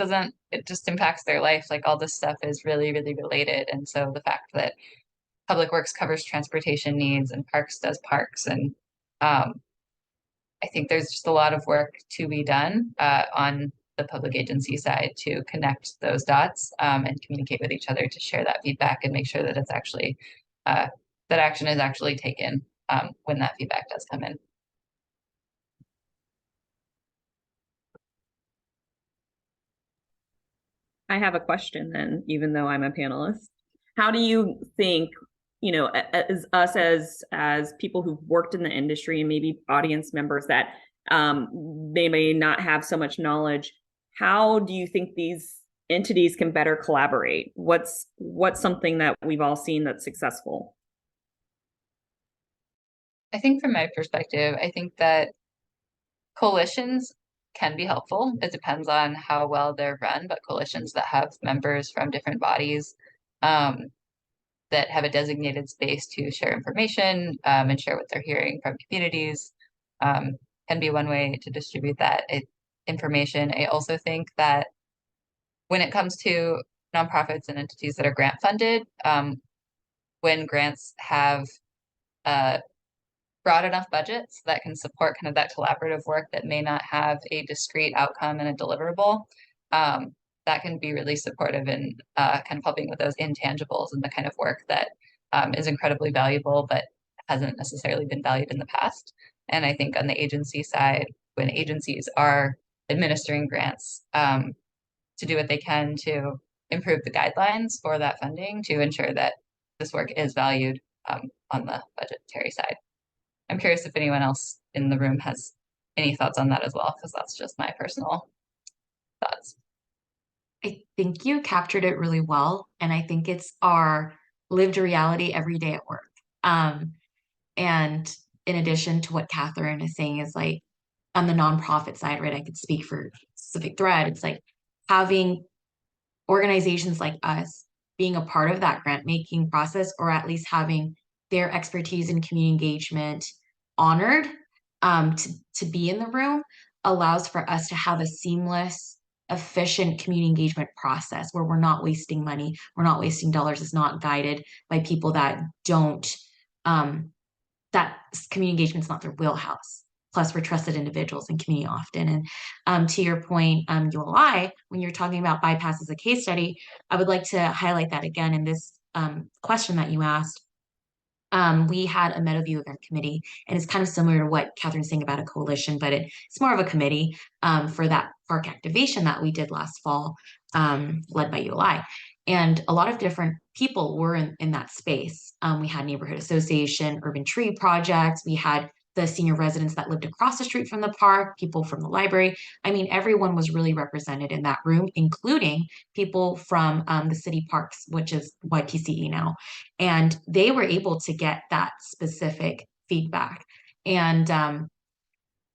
just impacts their life. Like all this stuff is really, really related. And so the fact that Public Works covers transportation needs and Parks does parks. And I think there's just a lot of work to be done on the public agency side to connect those dots and communicate with each other to share that feedback and make sure that it's actually, that action is actually taken when that feedback does come in. I have a question then, even though I'm a panelist. How do you think, as us as people who've worked in the industry and maybe audience members that they may not have so much knowledge, how do you think these entities can better collaborate? What's something that we've all seen that's successful? I think from my perspective, I think that coalitions can be helpful. It depends on how well they're run, but coalitions that have members from different bodies that have a designated space to share information and share what they're hearing from communities can be one way to distribute that information. I also think that when it comes to nonprofits and entities that are grant funded, when grants have broad enough budgets that can support kind of that collaborative work that may not have a discrete outcome and a deliverable, that can be really supportive in kind of helping with those intangibles and the kind of work that is incredibly valuable, but hasn't necessarily been valued in the past. And I think on the agency side, when agencies are administering grants, to do what they can to improve the guidelines for that funding to ensure that this work is valued on the budgetary side. I'm curious if anyone else in the room has any thoughts on that as well, because that's just my personal thoughts. I think you captured it really well. And I think it's our lived reality every day at work. And in addition to what Catherine is saying is like, on the nonprofit side, right, I could speak for Civic Thread. It's like having organizations like us being a part of that grant making process, or at least having their expertise in community engagement honored to be in the room, allows for us to have a seamless, efficient community engagement process where we're not wasting money, we're not wasting dollars. It's not guided by people that don't that community engagement's not their wheelhouse. Plus, we're trusted individuals in community often. And to your point, ULI, when you're talking about bypass as a case study, I would like to highlight that again in this question that you asked. We had a Meadowview event committee, and it's kind of similar to what Catherine's saying about a coalition, but it's more of a committee for that park activation that we did last fall, led by ULI. And a lot of different people were in that space. We had neighborhood association, urban tree projects. We had the senior residents that lived across the street from the park, people from the library. I mean, everyone was really represented in that room, including people from the city parks, which is YPCE now. And they were able to get that specific feedback. And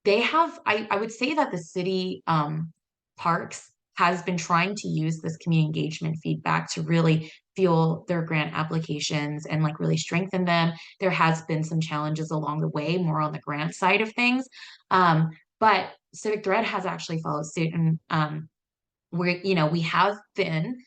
they have, I would say that the city parks has been trying to use this community engagement feedback to really fuel their grant applications and like really strengthen them. There has been some challenges along the way, more on the grant side of things. But Civic Thread has actually followed suit, and we have been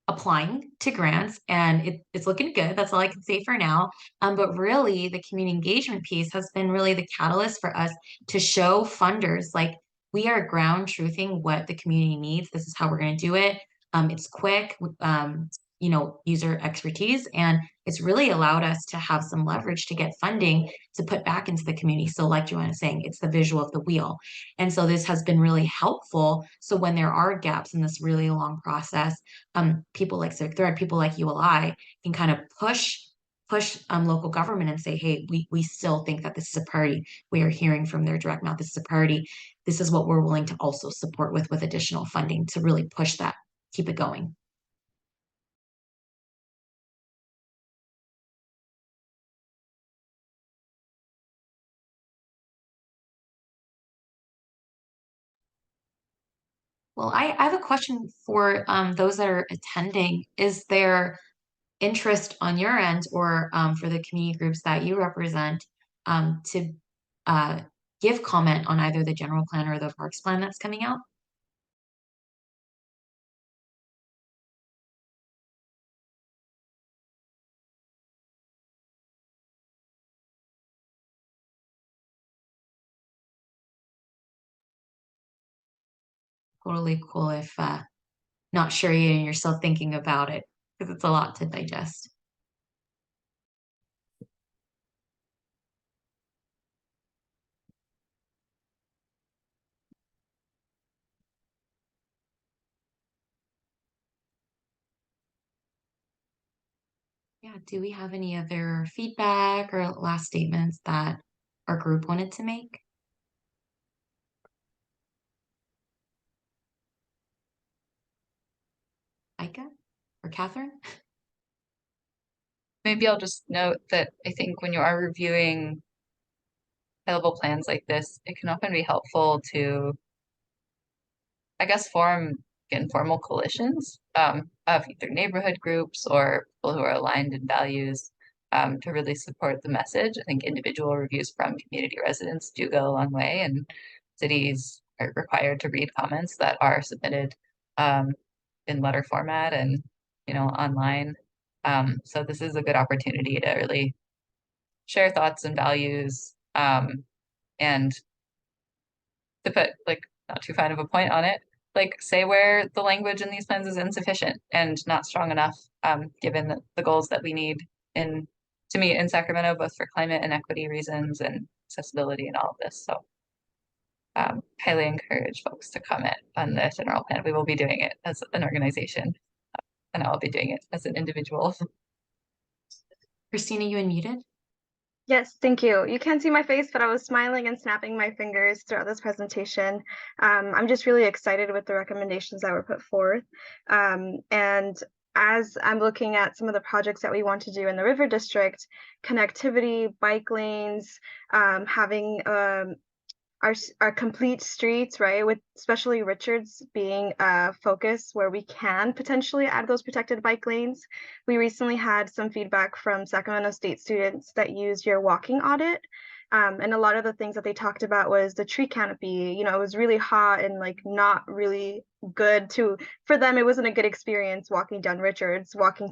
applying to grants, and it's looking good. That's all I can say for now. But really, the community engagement piece has been really the catalyst for us to show funders like we are ground truthing what the community needs. This is how we're going to do it. It's quick, user expertise, and it's really allowed us to have some leverage to get funding to put back into the community. So like Joanna's saying, it's the visual of the wheel. And so this has been really helpful. So when there are gaps in this really long process, people like Civic Thread, people like ULI can kind of push local government and say, hey, we still think that this is a priority. We are hearing from their direct mouth, this is a priority. This is what we're willing to also support with additional funding to really push that, keep it going. Well, I have a question for those that are attending. Is there interest on your end or for the community groups that you represent to give comment on either the general plan or the parks plan that's coming out? Totally cool if not sure and you're still thinking about it because it's a lot to digest. Yeah, do we have any other feedback or last statements that our group wanted to make? Ika or Catherine? Maybe I'll just note that I think when you are reviewing high-level plans like this, it can often be helpful to, I guess, form informal coalitions of either neighborhood groups or people who are aligned in values to really support the message. I think individual reviews from community residents do go a long way, and cities are required to read comments that are submitted in letter format and online. So this is a good opportunity to really share thoughts and values and to put like not too fine of a point on it, like say where the language in these plans is insufficient and not strong enough given the goals that we need to meet in Sacramento, both for climate and equity reasons and accessibility and all of this. So highly encourage folks to comment on the general plan. We will be doing it as an organization and I'll be doing it as an individual. Christina, you unmuted? Yes, thank you. You can't see my face, but I was smiling and snapping my fingers throughout this presentation. I'm just really excited with the recommendations that were put forth. And as I'm looking at some of the projects that we want to do in the River District, connectivity, bike lanes, having our complete streets, right, with especially Richards being a focus where we can potentially add those protected bike lanes. We recently had some feedback from Sacramento State students that used your walking audit And a lot of the things that they talked about was the tree canopy. You know, it was really hot and like not really good for them. It wasn't a good experience walking down Richards, walking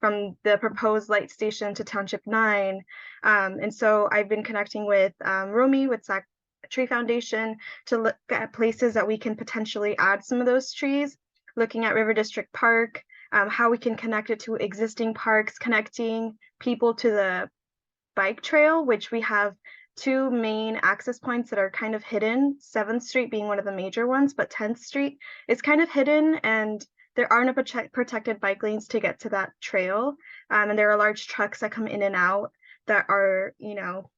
from the proposed light station to Township 9. And so I've been connecting with Romy with Tree Foundation to look at places that we can potentially add some of those trees, looking at River District Park, how we can connect it to existing parks, connecting people to the bike trail, which we have 2 main access points that are kind of hidden, 7th Street being one of the major ones, but 10th Street is kind of hidden, and there aren't protected bike lanes to get to that trail. And there are large trucks that come in and out that are, you know,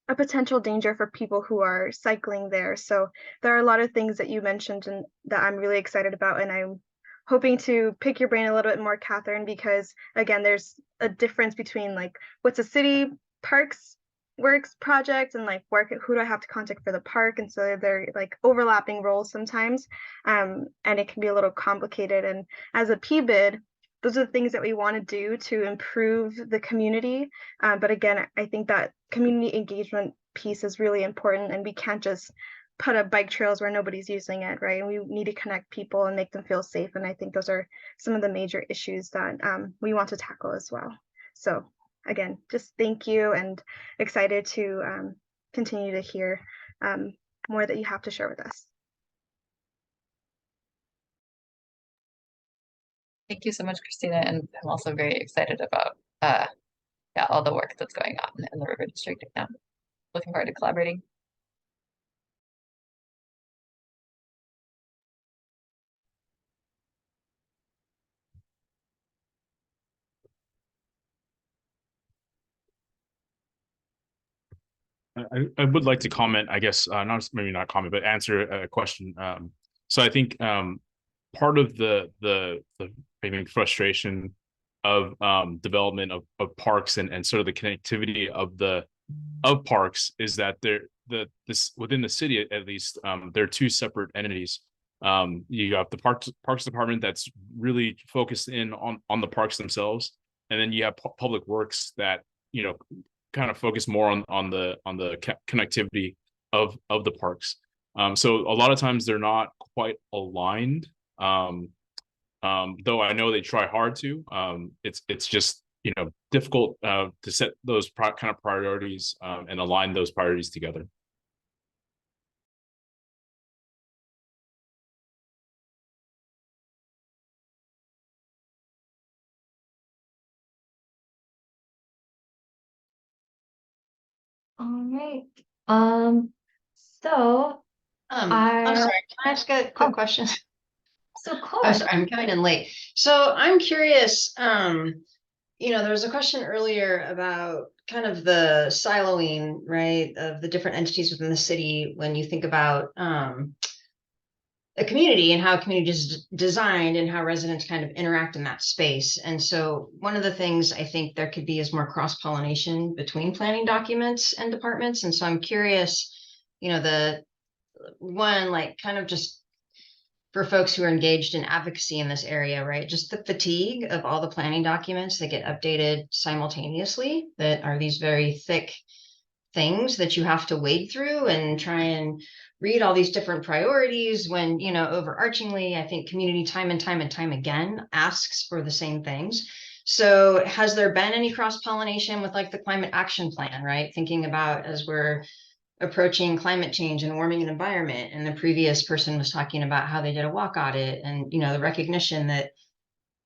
a potential danger for people who are cycling there. So there are a lot of things that you mentioned and that I'm really excited about, and I'm hoping to pick your brain a little bit more, Catherine, because again, there's a difference between like what's a city parks works project and like who do I have to contact for the park, and so they're like overlapping roles sometimes, and it can be a little complicated. And as a PBID, those are the things that we want to do to improve the community. But again, I think that community engagement piece is really important, and we can't just put up bike trails where nobody's using it, right? And we need to connect people and make them feel safe. And I think those are some of the major issues that we want to tackle as well. So again, just thank you, and excited to continue to hear more that you have to share with us. Thank you so much, Christina. And I'm also very excited about all the work that's going on in the River District now. Looking forward to collaborating. I would like to comment, I guess, maybe not comment, but answer a question. So I think part of the maybe frustration of development of parks and sort of the connectivity of parks is that this within the city at least, there are 2 separate entities. You have the parks department that's really focused in on the parks themselves, and then you have public works that, you know, kind of focus more on the connectivity of the parks. So a lot of times they're not quite aligned. Though I know they try hard to. It's just, you know, difficult to set those kind of priorities and align those priorities together. All right. I'm sorry, can I ask a quick question? So I'm cool. sorry, I'm coming in late. So I'm curious, you know, there was a question earlier about kind of the siloing, right, of the different entities within the city when you think about a community and how a community is designed and how residents kind of interact in that space. And so one of the things I think there could be is more cross-pollination between planning documents and departments. And so I'm curious, you know, the one, like kind of just for folks who are engaged in advocacy in this area, right? Just the fatigue of all the planning documents that get updated simultaneously, that are these very thick things that you have to wade through and try and read all these different priorities when, you know, overarchingly, I think community time and time again asks for the same things. So has there been any cross-pollination with like the climate action plan, right? Thinking about as we're approaching climate change and warming an environment, and the previous person was talking about how they did a walk audit, and, you know, the recognition that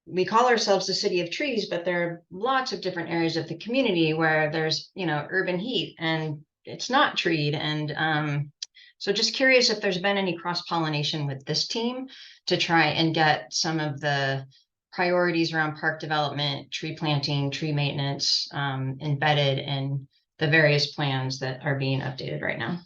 we call ourselves the city of trees, but there are lots of different areas of the community where there's, you know, urban heat and it's not treed. And so just curious if there's been any cross-pollination with this team to try and get some of the priorities around park development, tree planting, tree maintenance embedded in the various plans that are being updated right now.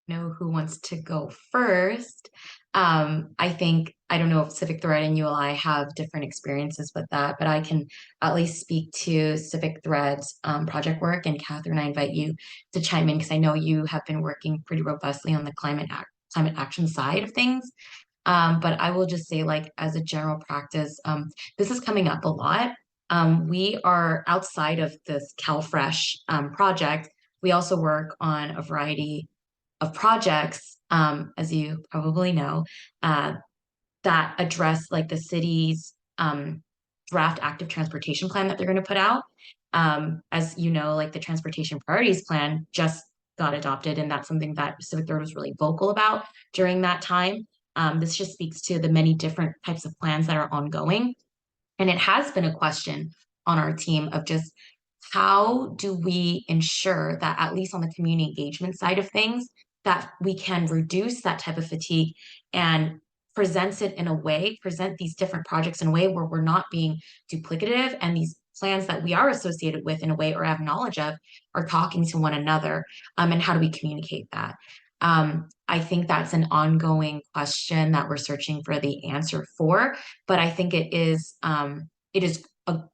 Know who wants to go first. I think, I don't know if Civic Thread and ULI have different experiences with that, but I can at least speak to Civic Thread's project work. And Catherine, I invite you to chime in because I know you have been working pretty robustly on the climate action side of things. But I will just say, like, as a general practice, this is coming up a lot. We are outside of this CalFresh project. We also work on a variety of projects, as you probably know, that address like the city's draft active transportation plan that they're going to put out. As you know, like the transportation priorities plan just got adopted, and that's something that Civic Thread was really vocal about during that time. This just speaks to the many different types of plans that are ongoing. And it has been a question on our team of just how do we ensure that, at least on the community engagement side of things, that we can reduce that type of fatigue and present these different projects in a way where we're not being duplicative, and these plans that we are associated with in a way or have knowledge of are talking to one another, and how do we communicate that? I think that's an ongoing question that we're searching for the answer for, but I think it is a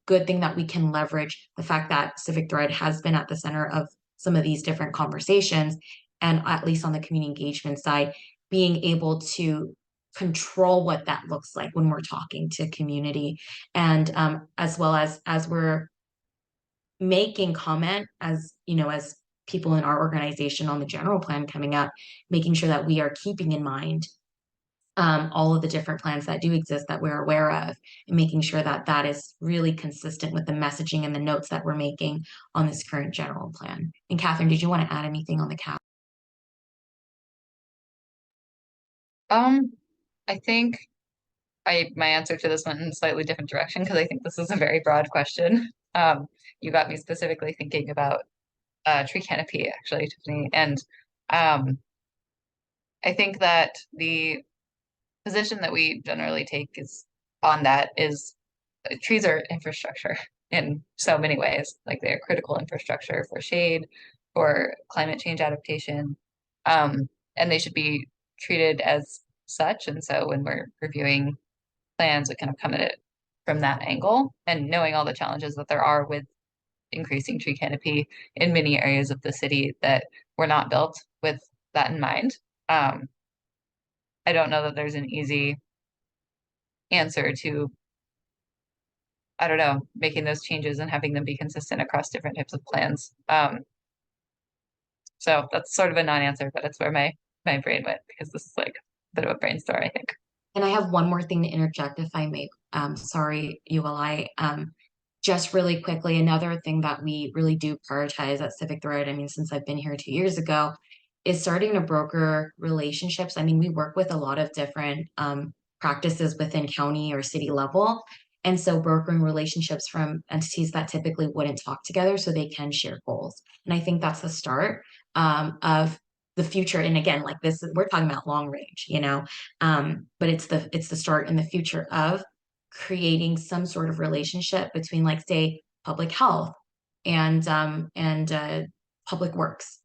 good thing that we can leverage the fact that Civic Thread has been at the center of some of these different conversations, and at least on the community engagement side, being able to control what that looks like when we're talking to community, and as well as we're making comment, as you know, as people in our organization on the general plan coming up, making sure that we are keeping in mind all of the different plans that do exist that we're aware of, and making sure that that is really consistent with the messaging and the notes that we're making on this current general plan. And Catherine, did you want to add anything on the cap? I think my answer to this went in a slightly different direction, because I think this is a very broad question. You got me specifically thinking about tree canopy, actually, Tiffany. And I think that the position that we generally take is trees are infrastructure in so many ways. Like, they are critical infrastructure for shade, for climate change adaptation, and they should be treated as such. And so when we're reviewing plans, we kind of come at it from that angle, and knowing all the challenges that there are with increasing tree canopy in many areas of the city that were not built with that in mind. I don't know that there's an easy answer to, I don't know, making those changes and having them be consistent across different types of plans. So that's sort of a non-answer, but it's where my brain went, because this is like a bit of a brainstorm, I think. And I have one more thing to interject, if I may. Sorry, ULI. Just really quickly, another thing that we really do prioritize at Civic Thread, I mean, since I've been here 2 years ago, is starting to broker relationships. I mean, we work with a lot of different practices within county or city level. And so brokering relationships from entities that typically wouldn't talk together so they can share goals. And I think that's the start of the future. And again, like this, we're talking about long range, you know, but it's the start in the future of creating some sort of relationship between, like, say, public health and public works,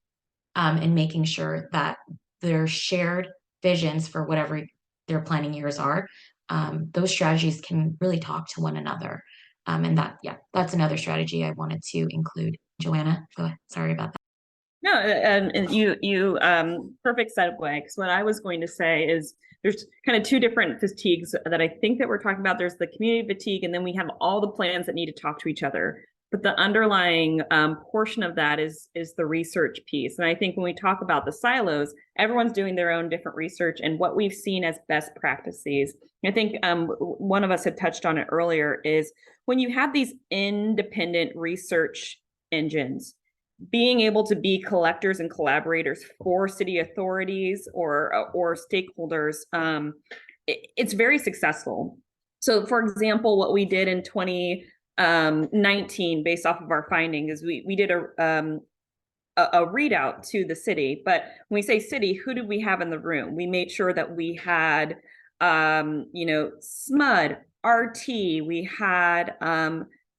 and making sure that their shared visions for whatever their planning years are, those strategies can really talk to one another. And that's another strategy I wanted to include. Joanna, go ahead. Sorry about that. No, and you perfect segue, because what I was going to say is there's kind of two different fatigues that I think that we're talking about. There's the community fatigue, and then we have all the plans that need to talk to each other. But the underlying portion of that is the research piece. And I think when we talk about the silos, everyone's doing their own different research and what we've seen as best practices. I think one of us had touched on it earlier, is when you have these independent research engines, being able to be collectors and collaborators for city authorities or stakeholders, it's very successful. So, for example, what we did in 2019, based off of our findings, is we did a readout to the city. But when we say city, who did we have in the room? We made sure that we had, SMUD, RT, we had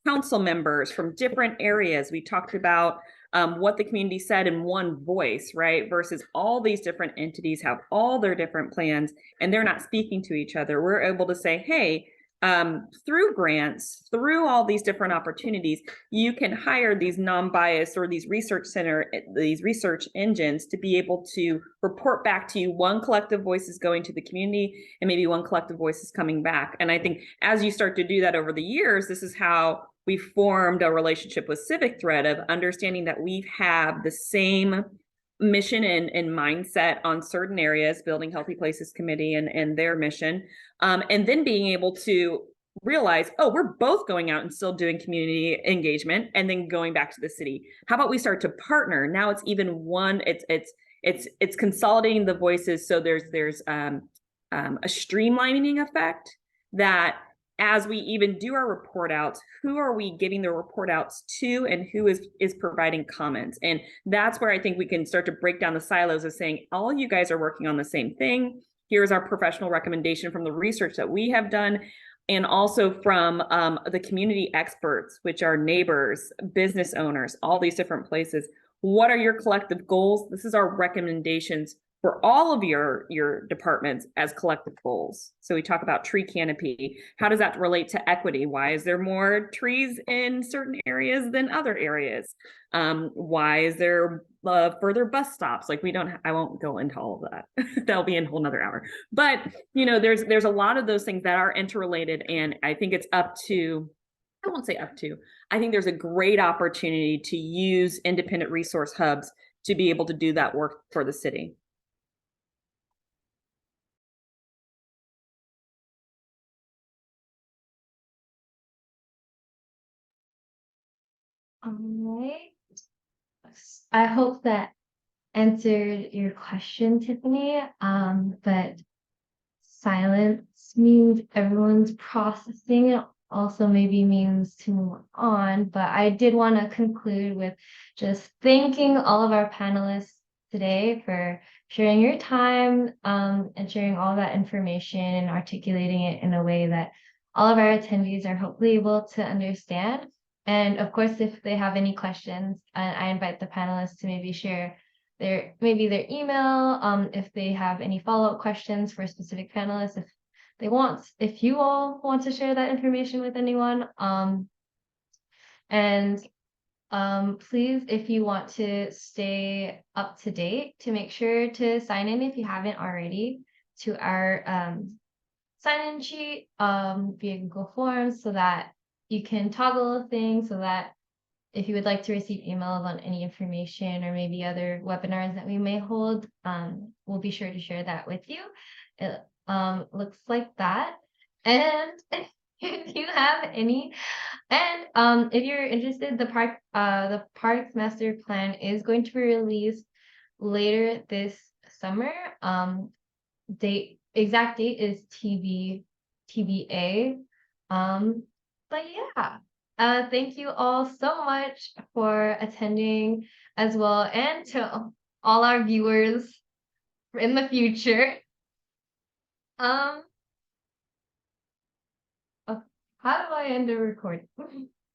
council members from different areas. We talked about what the community said in one voice, right? Versus all these different entities have all their different plans and they're not speaking to each other. We're able to say, hey, through grants, through all these different opportunities, you can hire these non-biased or these research engines to be able to report back to you. One collective voice is going to the community and maybe one collective voice is coming back. And I think as you start to do that over the years, this is how we formed a relationship with Civic Thread of understanding that we have the same mission and mindset on certain areas, Building Healthy Places Committee and their mission, and then being able to realize, oh, we're both going out and still doing community engagement and then going back to the city. How about we start to partner? Now it's even one, it's consolidating the voices. So there's a streamlining effect that as we even do our report outs, who are we giving the report outs to and who is providing comments? And that's where I think we can start to break down the silos of saying, all you guys are working on the same thing. Here's our professional recommendation from the research that we have done. And also from the community experts, which are neighbors, business owners, all these different places. What are your collective goals? This is our recommendations for all of your departments as collective goals. So we talk about tree canopy. How does that relate to equity? Why is there more trees in certain areas than other areas? Why is there further bus stops? Like I won't go into all of that. That'll be a whole nother hour. But there's a lot of those things that are interrelated, and I think it's up to, I won't say up to, I think there's a great opportunity to use independent resource hubs to be able to do that work for the city. All right. I hope that answered your question, Tiffany. But silence means everyone's processing. It also maybe means to move on. But I did want to conclude with just thanking all of our panelists today for sharing your time and sharing all that information and articulating it in a way that all of our attendees are hopefully able to understand. And of course, if they have any questions, I invite the panelists to maybe share their email, if they have any follow-up questions for specific panelists, if you all want to share that information with anyone. And please, if you want to stay up to date, to make sure to sign in if you haven't already to our sign-in sheet via Google Forms, so that you can toggle things, so that if you would like to receive emails on any information or maybe other webinars that we may hold, we'll be sure to share that with you. It looks like that. And if you have any, and if you're interested, the Parks Master Plan is going to be released later this summer. Exact date is TBA. But yeah. Thank you all so much for attending as well, and to all our viewers in the future. How do I end the recording?